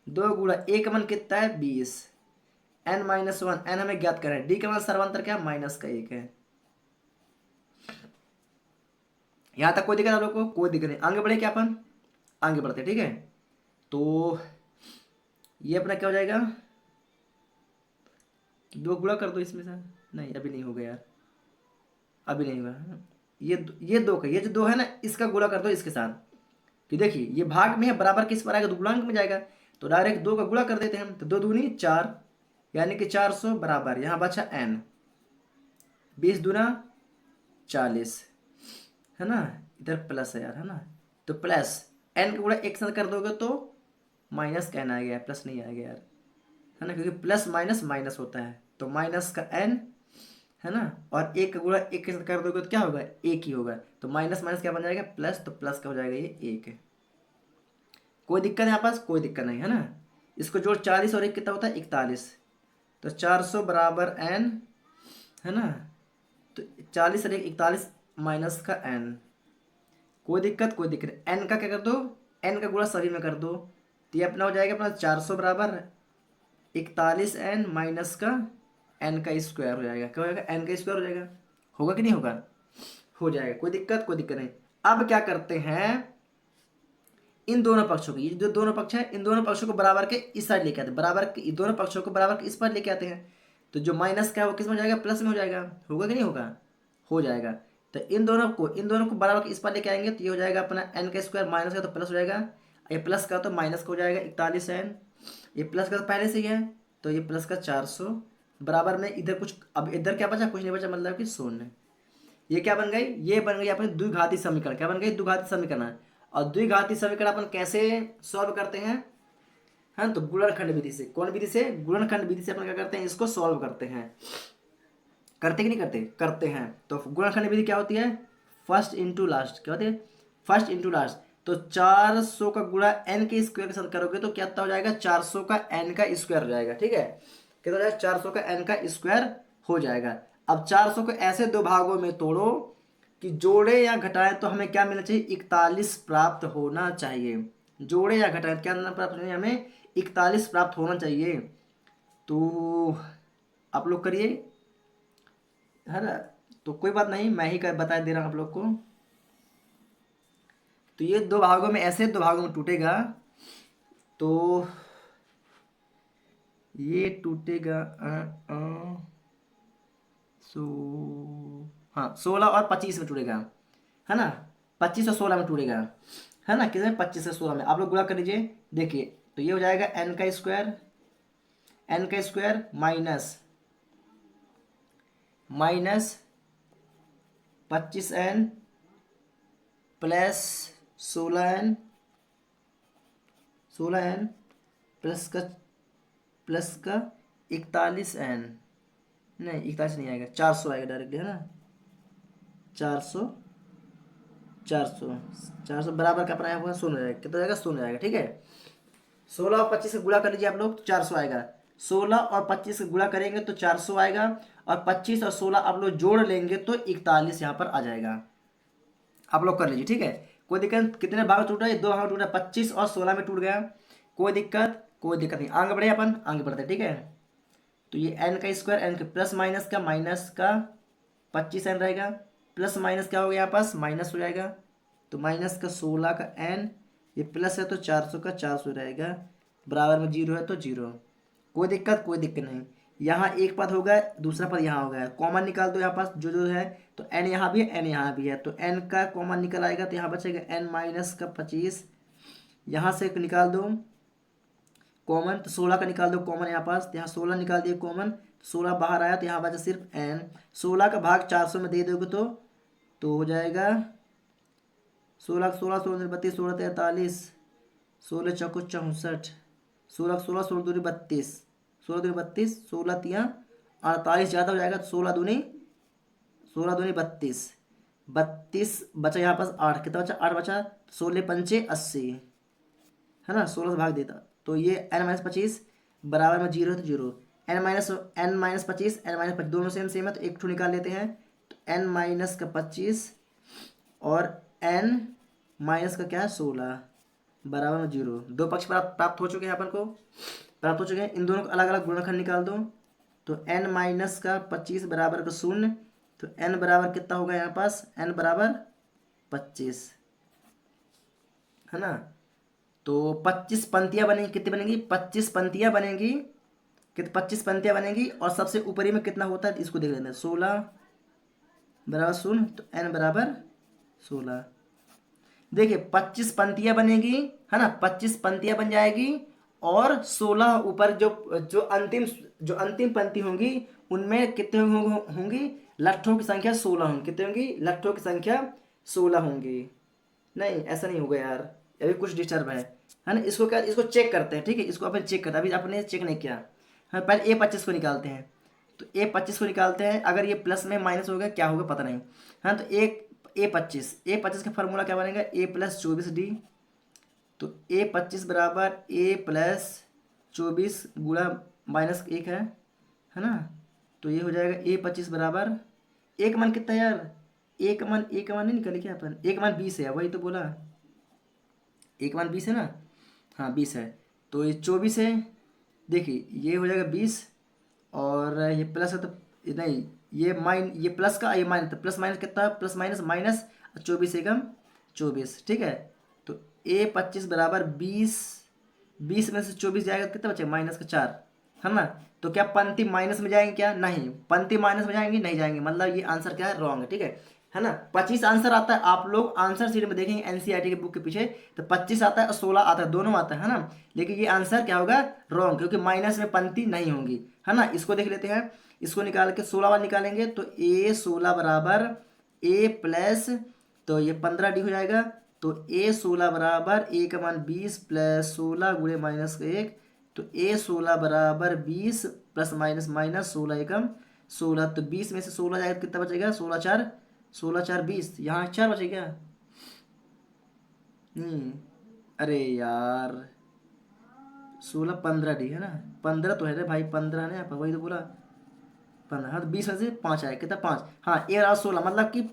2 गुणा ए का मान कितना है, 20, n-1 एन हमें ज्ञात करना है। डी का मान सर्वांतर क्या है, -1 है। यहां तक कोई दिक्कत आप लोग को, कोई दिक्कत नहीं। आगे बढ़े क्या अपन, आगे बढ़ते हैं, ठीक है। तो ये अपना क्या हो जाएगा, 2 गुणा कर दो इसमें से, नहीं अभी नहीं होगा यार, अभी नहीं होगा। ये 2 का, ये जो 2 है ना, इसका गुणा कर दो इसके साथ। कि देखिए ये भाग में है, बराबर किस पर आएगा, तो गुणांक में जाएगा। तो डायरेक्ट 2 का गुणा कर देते हैं हम, तो 2 दूनी 4, यानी कि 400 बराबर यहाँ बचा n, 20 दूना 40, है ना। इधर प्लस है यार, है ना। तो प्लस n का गुणा एक साथ कर दोगे तो माइनस का n आ गया, प्लस नहीं आएगा यार, है ना, क्योंकि प्लस माइनस माइनस होता है। तो माइनस का n, है ना, और एक का गुणा एक के साथ कर दोगे तो क्या होगा, एक ही होगा। तो माइनस माइनस क्या बन जाएगा, प्लस, तो प्लस का हो जाएगा ये 1। कोई दिक्कत है यहाँ पास, कोई दिक्कत नहीं, है ना। इसको जोड़ 40 और 1 कितना होता है, 41। तो 400 बराबर n, है ना। तो 40 और 1 41 माइनस का n। कोई दिक्कत नहीं। n का क्या कर दो, n का गुणा सभी में कर दो। तो ये अपना हो जाएगा अपना 400 बराबर 41n माइनस का n का स्क्वायर हो जाएगा। क्या हो जाएगा, n का स्क्वायर हो जाएगा। होगा कि नहीं होगा, हो जाएगा। कोई दिक्कत नहीं। अब क्या करते हैं, इन दोनों पक्षों को, ये जो दोनों पक्ष है, इन दोनों पक्षों को बराबर के इस साइड लेके आते हैं, बराबर के दोनों पक्षों को बराबर के इस पर लेके आते हैं। तो जो माइनस का है वो किस में हो जाएगा, प्लस में हो जाएगा। होगा कि नहीं होगा, हो जाएगा। तो इन दोनों को बराबर के इस पर लेके आएंगे, तो ये हो जाएगा अपना n का स्क्वायर, माइनस का तो प्लस हो जाएगा, ये प्लस का तो माइनस का हो जाएगा 41n। ये प्लस का तो पहले से ही है, तो ये प्लस का 400 बराबर में इधर कुछ, अब इधर क्या बचा, कुछ नहीं बचा, मतलब कि शून्य। ये क्या बन गई, ये बन गई अपनी द्विघाती समीकरण। क्या बन गई, द्विघाती समीकरण। और द्विघाती समीकरण अपन कैसे सॉल्व करते हैं, हाँ, तो गुणनखंड विधि से। कौन विधि से, गुणनखंड विधि से अपन क्या करते हैं, इसको सॉल्व करते हैं। करते कि नहीं करते, करते हैं। तो गुणनखंड विधि क्या होती है, फर्स्ट इंटू लास्ट। क्या होती है, फर्स्ट इंटू लास्ट। तो 400 का गुणा n के स्क्वायर के साथ करोगे तो क्या हो जाएगा, 400 का n का स्क्वायर हो जाएगा। ठीक है, कितना हो जाएगा, 400 का n का स्क्वायर हो जाएगा। अब 400 को ऐसे दो भागों में तोड़ो कि जोड़े या घटाएं तो हमें क्या मिलना चाहिए, 41 प्राप्त होना चाहिए। जोड़े या घटाएं क्या प्राप्त होना, हमें 41 प्राप्त होना चाहिए। तो आप लोग करिए, है ना। तो कोई बात नहीं, मैं ही कर बता दे रहा हूँ आप लोग को। तो ये दो भागों में, ऐसे दो भागों में टूटेगा, तो ये टूटेगा सो हाँ 16 और 25 में टूटेगा, है ना। 25 और 16 में टूटेगा, है ना। कितने, 25 और 16 में। आप लोग गुणा कर लीजिए, देखिए। तो ये हो जाएगा n का square minus 25n plus 16n plus का 41n, नहीं 41 नहीं आएगा, 400 आएगा डायरेक्टली, है ना। 400, 400 बराबर का अपना यहाँ पर 0 आएगा, कितना जाएगा 0 आएगा, ठीक है। 16 और 25 से गुणा कर लीजिए आप लोग, तो 400 आएगा। 16 और 25 से गुणा करेंगे तो 400 आएगा, और 25 और 16 आप लोग जोड़ लेंगे तो 41 यहाँ पर आ जाएगा। आप लोग कर लीजिए, ठीक है। कोई दिक्कत, कितने भाग टूटा है, 2 भाग टूटा, 25 और 16 में टूट गया। कोई दिक्कत नहीं, आगे बढ़े अपन, आगे बढ़ते हैं, ठीक है। तो ये n का स्क्वायर, n के प्लस माइनस का 25n रहेगा, प्लस माइनस क्या हो गया यहाँ पास, माइनस हो जाएगा, तो माइनस का 16 का n, ये प्लस है तो 400 का 400 रहेगा, बराबर में 0 है तो 0। कोई दिक्कत नहीं। यहाँ एक पद होगा, दूसरा पद यहाँ होगा, कॉमन निकाल दो यहाँ पास जो जो है, तो n यहाँ भी है, n यहाँ भी है, तो n का कॉमन निकल आएगा, तो यहाँ बचेगा n माइनस का 25, यहाँ से निकाल दो कॉमन, तो 16 का निकाल दो कॉमन यहाँ पास, तो यहाँ 16 निकाल दिए कॉमन, 16 बाहर आया तो यहाँ बचा सिर्फ n। 16 का भाग 400 में दे दोगे तो हो जाएगा 16 16 32 16 43, 16 चौको 64, 16 16 16 दूनी 32, 16 दूनी 32, 16 तियाँ 48 ज़्यादा हो जाएगा, तो 16 दूनी 32, 32 बचा यहाँ पास 8, कितना बचा 8 बचा, 16 पंचे 80, है ना, 16 से भाग देता, तो ये n-25 बराबर में 0 है तो 0, n-25 n-25 दोनों सेम है, तो एक ठो निकाल लेते हैं, तो n-25 और n माइनस का क्या है 16 बराबर में 0, दो पक्ष प्राप्त हो चुके हैं, अपन को प्राप्त हो चुके हैं। इन दोनों को अलग अलग गुणनखंड निकाल दो, तो n माइनस का 25 बराबर का 0, तो n बराबर कितना होगा यहाँ पास, n बराबर 25, है ना। तो 25 पंक्तियाँ बनेंगी, कितनी बनेंगी, 25 पंक्तियाँ बनेंगी, 25 पंक्तियाँ बनेंगी, और सबसे ऊपरी में कितना होता है इसको देख लेते हैं, 16 बराबर 0, तो n बराबर 16। देखिए 25 पंक्तियाँ बनेगी, है ना, 25 पंक्तियाँ बन जाएगी, और 16 ऊपर जो अंतिम पंक्ति होंगी उनमें कितने होंगी, लट्ठों की संख्या 16 होंगी, कितने होंगी, लट्ठों की संख्या 16 होंगी। नहीं ऐसा नहीं होगा यार, अभी कुछ डिस्टर्ब है ना, इसको क्या, इसको चेक करते हैं, ठीक है, इसको अपन चेक करते हैं, अभी आपने चेक नहीं किया। हाँ पहले A25 को निकालते हैं, तो A25 को निकालते हैं, अगर ये प्लस में माइनस होगा क्या होगा पता नहीं, हाँ तो A25 का फार्मूला क्या बनेगा, A प्लस 24D, तो A25 बराबर A प्लस 24 गुणा माइनस 1 है ना, तो ये हो जाएगा A25 बराबर, एक मान कितना यार, एक मान नहीं निकले क्या अपन, एक मान 20 है, वही तो बोला, एक मान 20 है ना, हाँ 20 है, तो ये 24 है, देखिए ये हो जाएगा 20, और ये प्लस है तो नहीं, ये प्लस का ये माइनस, तो प्लस माइनस कितना है, प्लस माइनस माइनस, 24 एकम 24, ठीक है। तो A25 बराबर 20 में से 24 जाएगा कितना बचेगा, माइनस का 4, है ना। तो क्या पंक्ति माइनस में जाएंगे, क्या नहीं, पंक्ति माइनस में जाएंगे, नहीं जाएंगे, मतलब ये आंसर क्या है, रॉन्ग है, ठीक है ना। 25 आंसर आता है, आप लोग आंसर शीट में देखेंगे एनसीईआरटी की बुक के पीछे, तो 25 आता है और 16 आता है, दोनों आता है ना, लेकिन ये आंसर क्या होगा, रॉन्ग, क्योंकि माइनस में पंक्ति नहीं होंगी, है ना। इसको देख लेते हैं, इसको निकाल के 16 वाला निकालेंगे, तो A16 बराबर A प्लस, तो ये 15D हो जाएगा, तो A16 बराबर A का मान 20 प्लस 16 गुणे माइनस 1, तो A16 बराबर 20 प्लस माइनस माइनस 16 एकम 16, तो 20 में से 16 जाएगा कितना बचेगा, 16 4 20, यहाँ 4 बचेगा, अरे यार 16 15D है ना, 15 तो है रे भाई, 15 है ना, वही तो बोला 15, हाँ तो 20 में से 5 आएगा, कितना 5, हाँ ये रहा 16, मतलब कि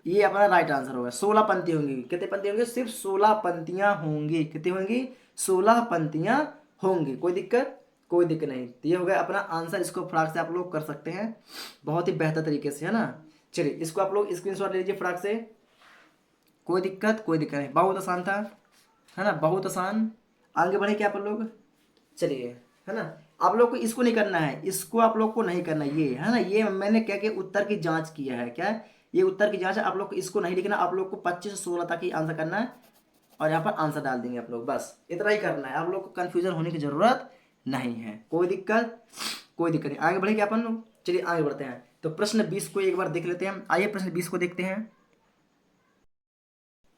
ये अपना राइट आंसर होगा, 16 पंक्ति होंगी, कितने पंक्ति होंगे, सिर्फ 16 पंक्तियां होंगी, कितनी होंगी, 16 पंक्तियां होंगी, कोई दिक्कत नहीं, तो ये हो गया अपना आंसर, इसको फटाक से आप लोग कर सकते हैं बहुत ही बेहतर तरीके से, है ना। चलिए इसको आप लोग स्क्रीनशॉट ले लीजिए फटाक से, कोई दिक्कत नहीं, बहुत आसान था, है ना, बहुत आसान। आगे बढ़े क्या आप लोग, चलिए, है ना। आप लोग को इसको नहीं करना है, इसको आप लोग को नहीं करना, ये है ना, ये मैंने क्या कि उत्तर की जांच किया है, क्या ये उत्तर की जांच है, आप लोग को इसको नहीं लिखना, आप लोग को 25 से 16 तक ही आंसर करना है, और यहाँ पर आंसर डाल देंगे आप लोग, बस इतना ही करना है, आप लोग को कन्फ्यूजन होने की जरूरत नहीं है, कोई दिक्कत नहीं। आगे बढ़े क्या अपन लोग, चलिए आगे बढ़ते हैं, तो प्रश्न 20 को एक बार देख लेते हैं, आइए प्रश्न 20 को देखते हैं।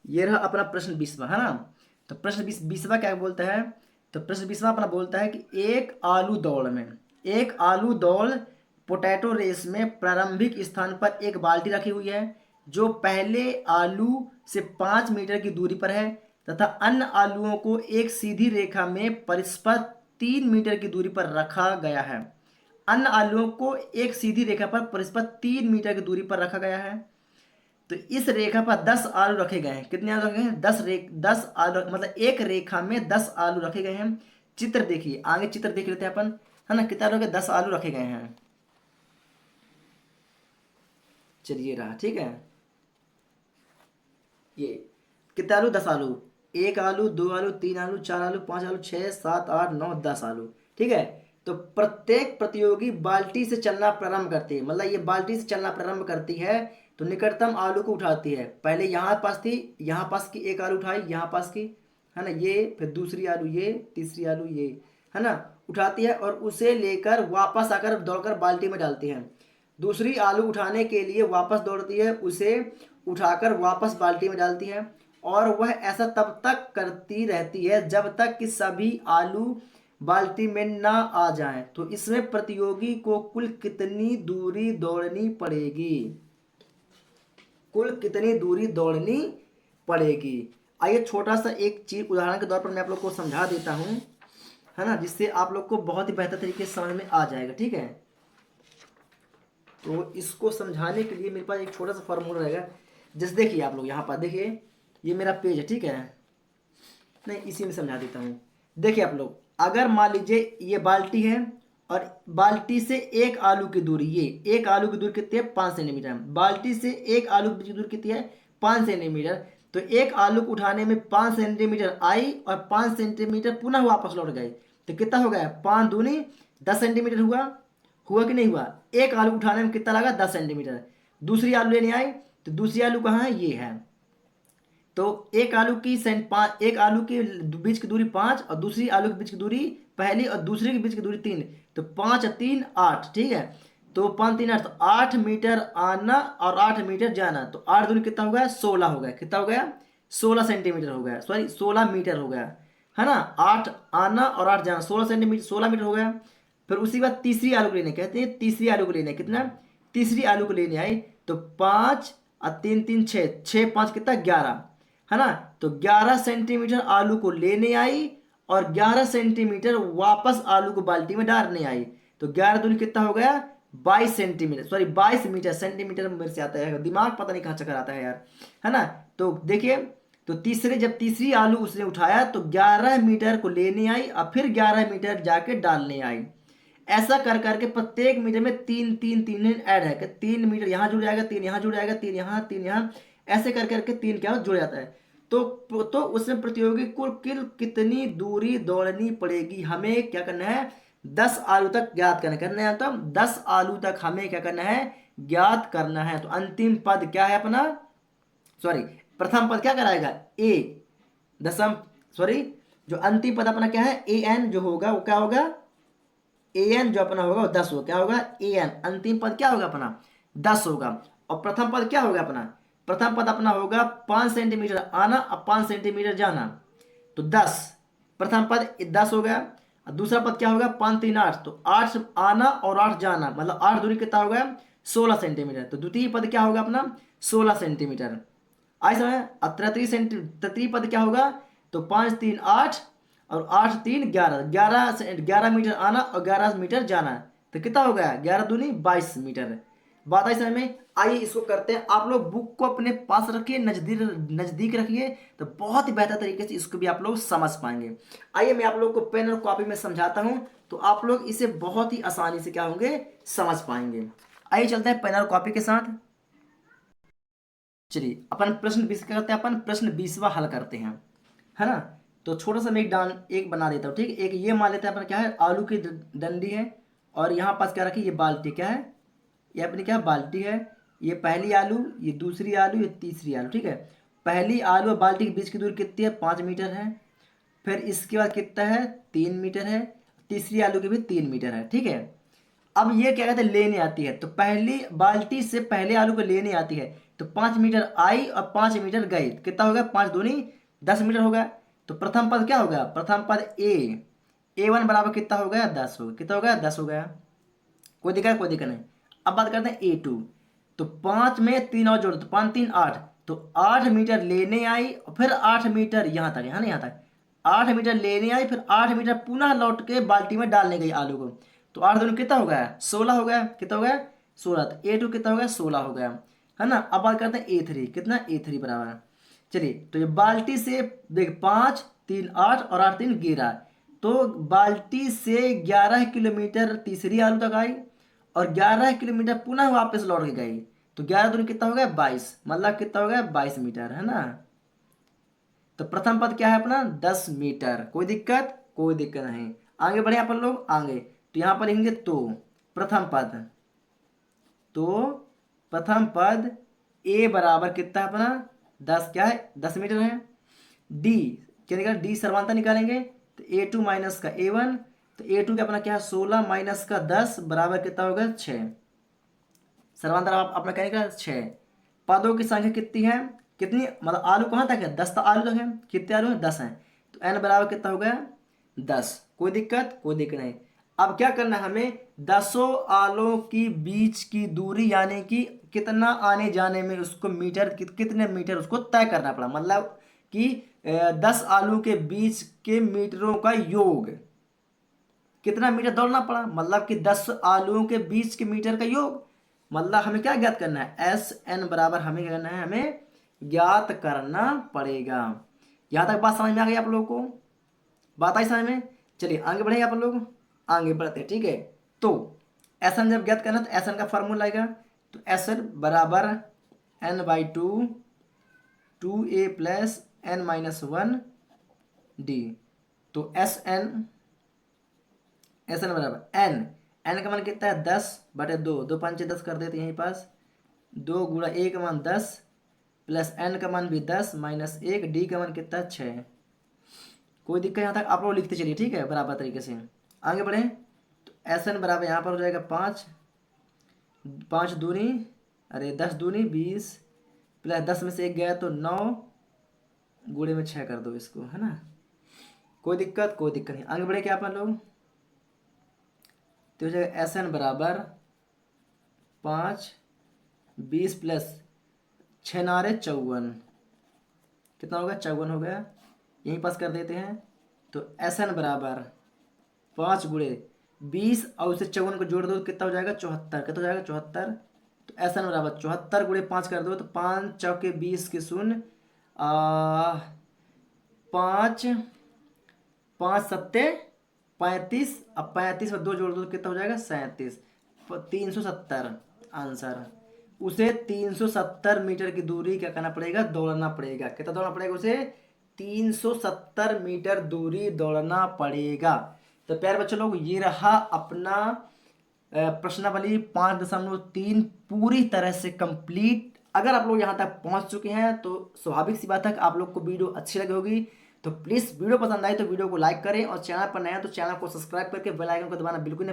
ये रहा अपना प्रश्न 20वां, है ना। तो प्रश्न 20वां क्या बोलता है, तो प्रश्न 20वां अपना बोलता है कि एक आलू दौड़ पोटैटो रेस में प्रारंभिक स्थान पर एक बाल्टी रखी हुई है जो पहले आलू से 5 मीटर की दूरी पर है तथा अन्य आलुओं को एक सीधी रेखा में परस्पर 3 मीटर की दूरी पर रखा गया है। अन्य आलुओं को एक सीधी रेखा पर परस्पर 3 मीटर की दूरी पर रखा गया है। तो इस रेखा पर 10 आलू रखे गए हैं। कितने आलू रखे हैं? 10 आलू, मतलब एक रेखा में 10 आलू रखे गए हैं। चित्र देखिए, आगे चित्र देख लेते हैं अपन, है ना। कितना लोग 10 आलू रखे गए हैं। चलिए रहा, ठीक है। ये कितने आलू? 10 आलू। एक आलू, दो आलू, तीन आलू, चार आलू, पांच आलू, 6, 7, 8, 9, 10 आलू, ठीक है। तो प्रत्येक प्रतियोगी बाल्टी से चलना प्रारंभ करती है, मतलब ये बाल्टी से चलना प्रारंभ करती है तो निकटतम आलू को उठाती है। पहले यहाँ पास थी, यहाँ पास की एक आलू उठाई, यहाँ पास की, है ना, ये, फिर दूसरी आलू ये, तीसरी आलू ये, है ना, उठाती है और उसे लेकर वापस आकर दौड़कर बाल्टी में डालती है। दूसरी आलू उठाने के लिए वापस दौड़ती है, उसे उठाकर वापस बाल्टी में डालती है और वह ऐसा तब तक करती रहती है जब तक कि सभी आलू बाल्टी में ना आ जाएं। तो इसमें प्रतियोगी को कुल कितनी दूरी दौड़नी पड़ेगी? कुल कितनी दूरी दौड़नी पड़ेगी? आइए छोटा सा एक चीज उदाहरण के तौर पर मैं आप लोग को समझा देता हूं, है ना, जिससे आप लोग को बहुत ही बेहतर तरीके से समझ में आ जाएगा, ठीक है। तो इसको समझाने के लिए मेरे पास एक छोटा सा फॉर्मूला रहेगा। जैसे देखिए आप लोग यहाँ पर देखिए, ये मेरा पेज है, ठीक है। नहीं, इसी में समझा देता हूँ। देखिए आप लोग, अगर मान लीजिए ये बाल्टी है और बाल्टी से एक आलू की दूरी, ये एक आलू की दूरी कितनी है? 5 सेंटीमीटर। बाल्टी से एक आलू की दूरी कितनी है? 5 सेंटीमीटर। तो एक आलू को उठाने में 5 सेंटीमीटर आई और 5 सेंटीमीटर पुनः वापस लौट गए, तो कितना हो गया? 5 दूनी 10 सेंटीमीटर हुआ। हुआ कि नहीं हुआ? एक आलू उठाने में कितना लगा? 10 सेंटीमीटर। दूसरी आलू लेने आई तो दूसरी आलू कहाँ है? ये है। तो एक आलू की एक आलू के बीच की दूरी 5 और दूसरी आलू के बीच की दूरी, पहली और दूसरी के बीच की दूरी 3, तो 5 और 3 8, ठीक है। तो 5 3 8, तो 8 मीटर आना और 8 मीटर जाना, तो 8 दूनी कितना हो गया? 16 हो गया। कितना हो गया? 16 सेंटीमीटर हो गया, सॉरी 16 मीटर हो गया, है ना। 8 आना और 8 जाना, 16 सेंटीमीटर, 16 मीटर हो गया। फिर उसी बात तीसरी आलू को लेने, कहते हैं तीसरी आलू को लेने, कितना? तीसरी आलू को लेने आई तो 5 और 3 3 6, 6 5 कितना? 11, है ना। तो 11 सेंटीमीटर आलू को लेने आई और 11 सेंटीमीटर वापस आलू को बाल्टी में डालने आई, तो 11 दूनी कितना हो गया? 22 सेंटीमीटर, सॉरी 22 मीटर। सेंटीमीटर में मेरे से आता है, दिमाग पता नहीं कहाँ चक्कर आता है यार, है ना। तो देखिए, तो जब तीसरी आलू उसने उठाया तो 11 मीटर को लेने आई और फिर 11 मीटर जाके डालने आई। ऐसा कर करके प्रत्येक मीटर में 3 3 3 ऐड है कि 3 मीटर यहाँ जुड़ जाएगा, 3 यहाँ जुड़ जाएगा, 3 यहाँ, 3 यहाँ, ऐसे कर करके 3 क्या जुड़ जाता है। तो उसमें प्रतियोगी को कुल कितनी दूरी दौड़नी पड़ेगी? हमें क्या करना है? 10 आलू तक ज्ञात करना है। तो 10 आलू तक हमें क्या करना है? ज्ञात करना है। तो अंतिम पद क्या है अपना? सॉरी, प्रथम पद क्या कराएगा? ए। दसम, सॉरी, जो अंतिम पद अपना क्या है? ए एन जो होगा वो क्या होगा? ए एन जो अपना होगा वो 10 होगा। क्या होगा? A N. अंतिम पद क्या होगा अपना? 10 होगा। और प्रथम पद क्या होगा अपना? प्रथम पद अपना होगा 5 सेंटीमीटर आना और 5 सेंटीमीटर जाना, तो 10। प्रथम पद 10 हो गया। और दूसरा पद क्या होगा? 5 3 8, तो 8 आना और 8 जाना, मतलब 8 दूरी कितना हो गया? 16 सेंटीमीटर। तो द्वितीय पद क्या होगा अपना? 16 सेंटीमीटर। आई समय। अब तृतीय पद क्या होगा? तो 5 3 8 और 8 3 11, 11 मीटर आना और 11 मीटर जाना, तो कितना हो गया? 11 दूनी 22 मीटर। बात आई समझ में? आइए इसको करते हैं। आप लोग बुक को अपने पास रखिए, नजदीक नजदीक रखिए, तो बहुत ही बेहतर तरीके से इसको भी आप लोग समझ पाएंगे। आइए मैं आप लोग को पेन और कॉपी में समझाता हूं, तो आप लोग इसे बहुत ही आसानी से क्या होंगे? समझ पाएंगे। आइए चलते हैं पेन और कॉपी के साथ। चलिए अपन प्रश्न 20 क्या करते हैं? अपन प्रश्न 20वां हल करते हैं, है ना। तो छोटा सा मैं एक बना देता हूँ, ठीक है। एक ये मान लेते हैं अपन, क्या है? आलू की डंडी है और यहाँ पास क्या रखी? ये बाल्टी, क्या है? ये अपनी क्या? बाल्टी है। ये पहली आलू, ये दूसरी आलू, ये तीसरी आलू, ठीक है। पहली आलू और बाल्टी के बीच की दूरी कितनी है? 5 मीटर है। फिर इसके बाद कितना है? 3 मीटर है। तीसरी आलू की भी 3 मीटर है, ठीक है। अब ये क्या कहते हैं? लेने आती है, तो पहली बाल्टी से पहले आलू को लेने आती है, तो 5 मीटर आई और 5 मीटर गई, कितना हो गया? 5 दूनी 10 मीटर हो गया। तो प्रथम पद क्या हो गया, प्रथम पद A1 बराबर कितना हो गया 10 हो गया, कितना हो गया 10 हो गया, कोई दिक्कत कोई दिक्कत नहीं। अब बात करते हैं A2, तो 5 में 3 और जोड़, तो 5 3 8, तो 8 मीटर लेने आई और फिर 8 मीटर यहाँ तक है ना, यहाँ तक 8 मीटर लेने आई, फिर 8 मीटर पुनः लौट के बाल्टी में डालने गई आलू को, तो 8 दूनी कितना हो गया 16 हो गया, कितना हो गया 16, तो A2 कितना हो गया 16 हो गया, है ना। अब बात करते हैं A3, कितना A3 बराबर है, चलिए तो ये बाल्टी से देख 5 3 8 और 8 3 11, तो बाल्टी से 11 किलोमीटर तीसरी आलू तक आई और 11 किलोमीटर पुनः वापस लौट के गई, तो 11 दूनी कितना हो गया 22, मतलब कितना हो गया 22 मीटर, है ना। तो प्रथम पद क्या है अपना 10 मीटर, कोई दिक्कत नहीं। आगे बढ़े अपन लोग आगे, तो यहाँ पर लिखेंगे तो प्रथम पद, तो प्रथम पद ए बराबर कितना है अपना 10, क्या है 10 मीटर है। डी क्या निकाल, डी सर्वांतर निकालेंगे, तो A2 माइनस का A1, तो A2 का अपना क्या है 16 माइनस का 10 बराबर कितना होगा 6, सर्वांतर आप अपना क्या निकाल 6। पदों की संख्या कितनी है, कितनी मतलब आलू कहाँ तक है 10 आलू तक है, कितने आलू है 10 हैं, तो n बराबर कितना हो गया 10, कोई दिक्कत नहीं। अब क्या करना है हमें, 10 आलू की बीच की दूरी यानी कि कितना आने जाने में उसको मीटर कितने मीटर उसको तय करना पड़ा, मतलब कि 10 आलू के बीच के मीटरों का योग, कितना मीटर दौड़ना पड़ा, मतलब कि 10 आलूओं के बीच के मीटर का योग, मतलब हमें क्या ज्ञात करना है SN बराबर हमें क्या करना है, हमें ज्ञात करना पड़ेगा। यहां तक बात समझ में आ गई आप लोगों को, बात आई समझ में। चलिए आगे बढ़ेंगे आप लोग, आगे बढ़ते हैं, ठीक है। तो SN जब ज्ञात करना तो SN का फॉर्मूला आएगा, तो SN बराबर N/2 2A plus N-1 D, तो SN बराबर n का मान कितना है 10/2, 2 5 10 कर देते यहीं पास, 2 गुणा A का मान 10 प्लस n का मान भी 10 माइनस 1, D का मान कितना 6, कोई दिक्कत यहाँ तक आप लोग लिखते चलिए, ठीक है बराबर तरीके से। आगे बढ़े, तो SN बराबर यहाँ पर हो जाएगा 5, 5 दूनी अरे 10 दूनी 20 प्लस 10 में से 1 गया तो 9 गुणे में 6 कर दो इसको, है ना, कोई दिक्कत नहीं। आगे बढ़े क्या अपन लोग, तो हो जाएगा SN बराबर 5 20 प्लस 6 नारे 54, कितना होगा 54 हो गया, यहीं पास कर देते हैं। तो SN बराबर 5 गुणे 20 और उसे 54 को जोड़ दो कितना हो जाएगा 74, कितना हो जाएगा 74, तो SN बराबर 74 गुणे 5 कर दो तो 5 चौके 20 के शून्य, 5 5 सत्ते 35, अब 35 में 2 जोड़ दो तो कितना हो जाएगा 37, 370 आंसर। उसे 370 मीटर की दूरी क्या करना पड़ेगा, दौड़ना पड़ेगा, कितना दौड़ना पड़ेगा उसे 370 मीटर दूरी दौड़ना पड़ेगा। तो प्यारे बच्चों लोग ये रहा अपना प्रश्नावली 5.3 पूरी तरह से कंप्लीट। अगर आप लोग यहाँ तक पहुँच चुके हैं तो स्वाभाविक सी बात है कि आप लोग को वीडियो अच्छी लगी होगी, तो प्लीज़ वीडियो पसंद आई तो वीडियो को लाइक करें और चैनल पर नया तो चैनल को सब्सक्राइब करके बेल आइकन को दबाना बिल्कुल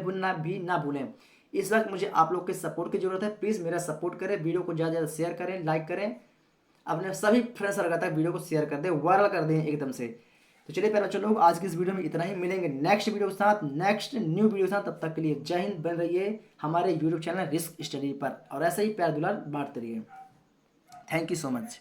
ना भूलें। इस वक्त मुझे आप लोग के सपोर्ट की जरूरत है, प्लीज़ मेरा सपोर्ट करें, वीडियो को ज़्यादा से ज़्यादा शेयर करें, लाइक करें, अपने सभी फ्रेंड्स सर्कल तक वीडियो को शेयर कर दें, वायरल कर दें एकदम से। तो चलिए प्यारे बच्चों लोग आज की इस वीडियो में इतना ही, मिलेंगे नेक्स्ट वीडियो के साथ, नेक्स्ट न्यू वीडियो के साथ, तब तक के लिए जय हिंद, बन रहिए हमारे यूट्यूब चैनल रिस्क स्टडी पर और ऐसे ही प्यार दुलार बांटते रहिए। Thank you so much.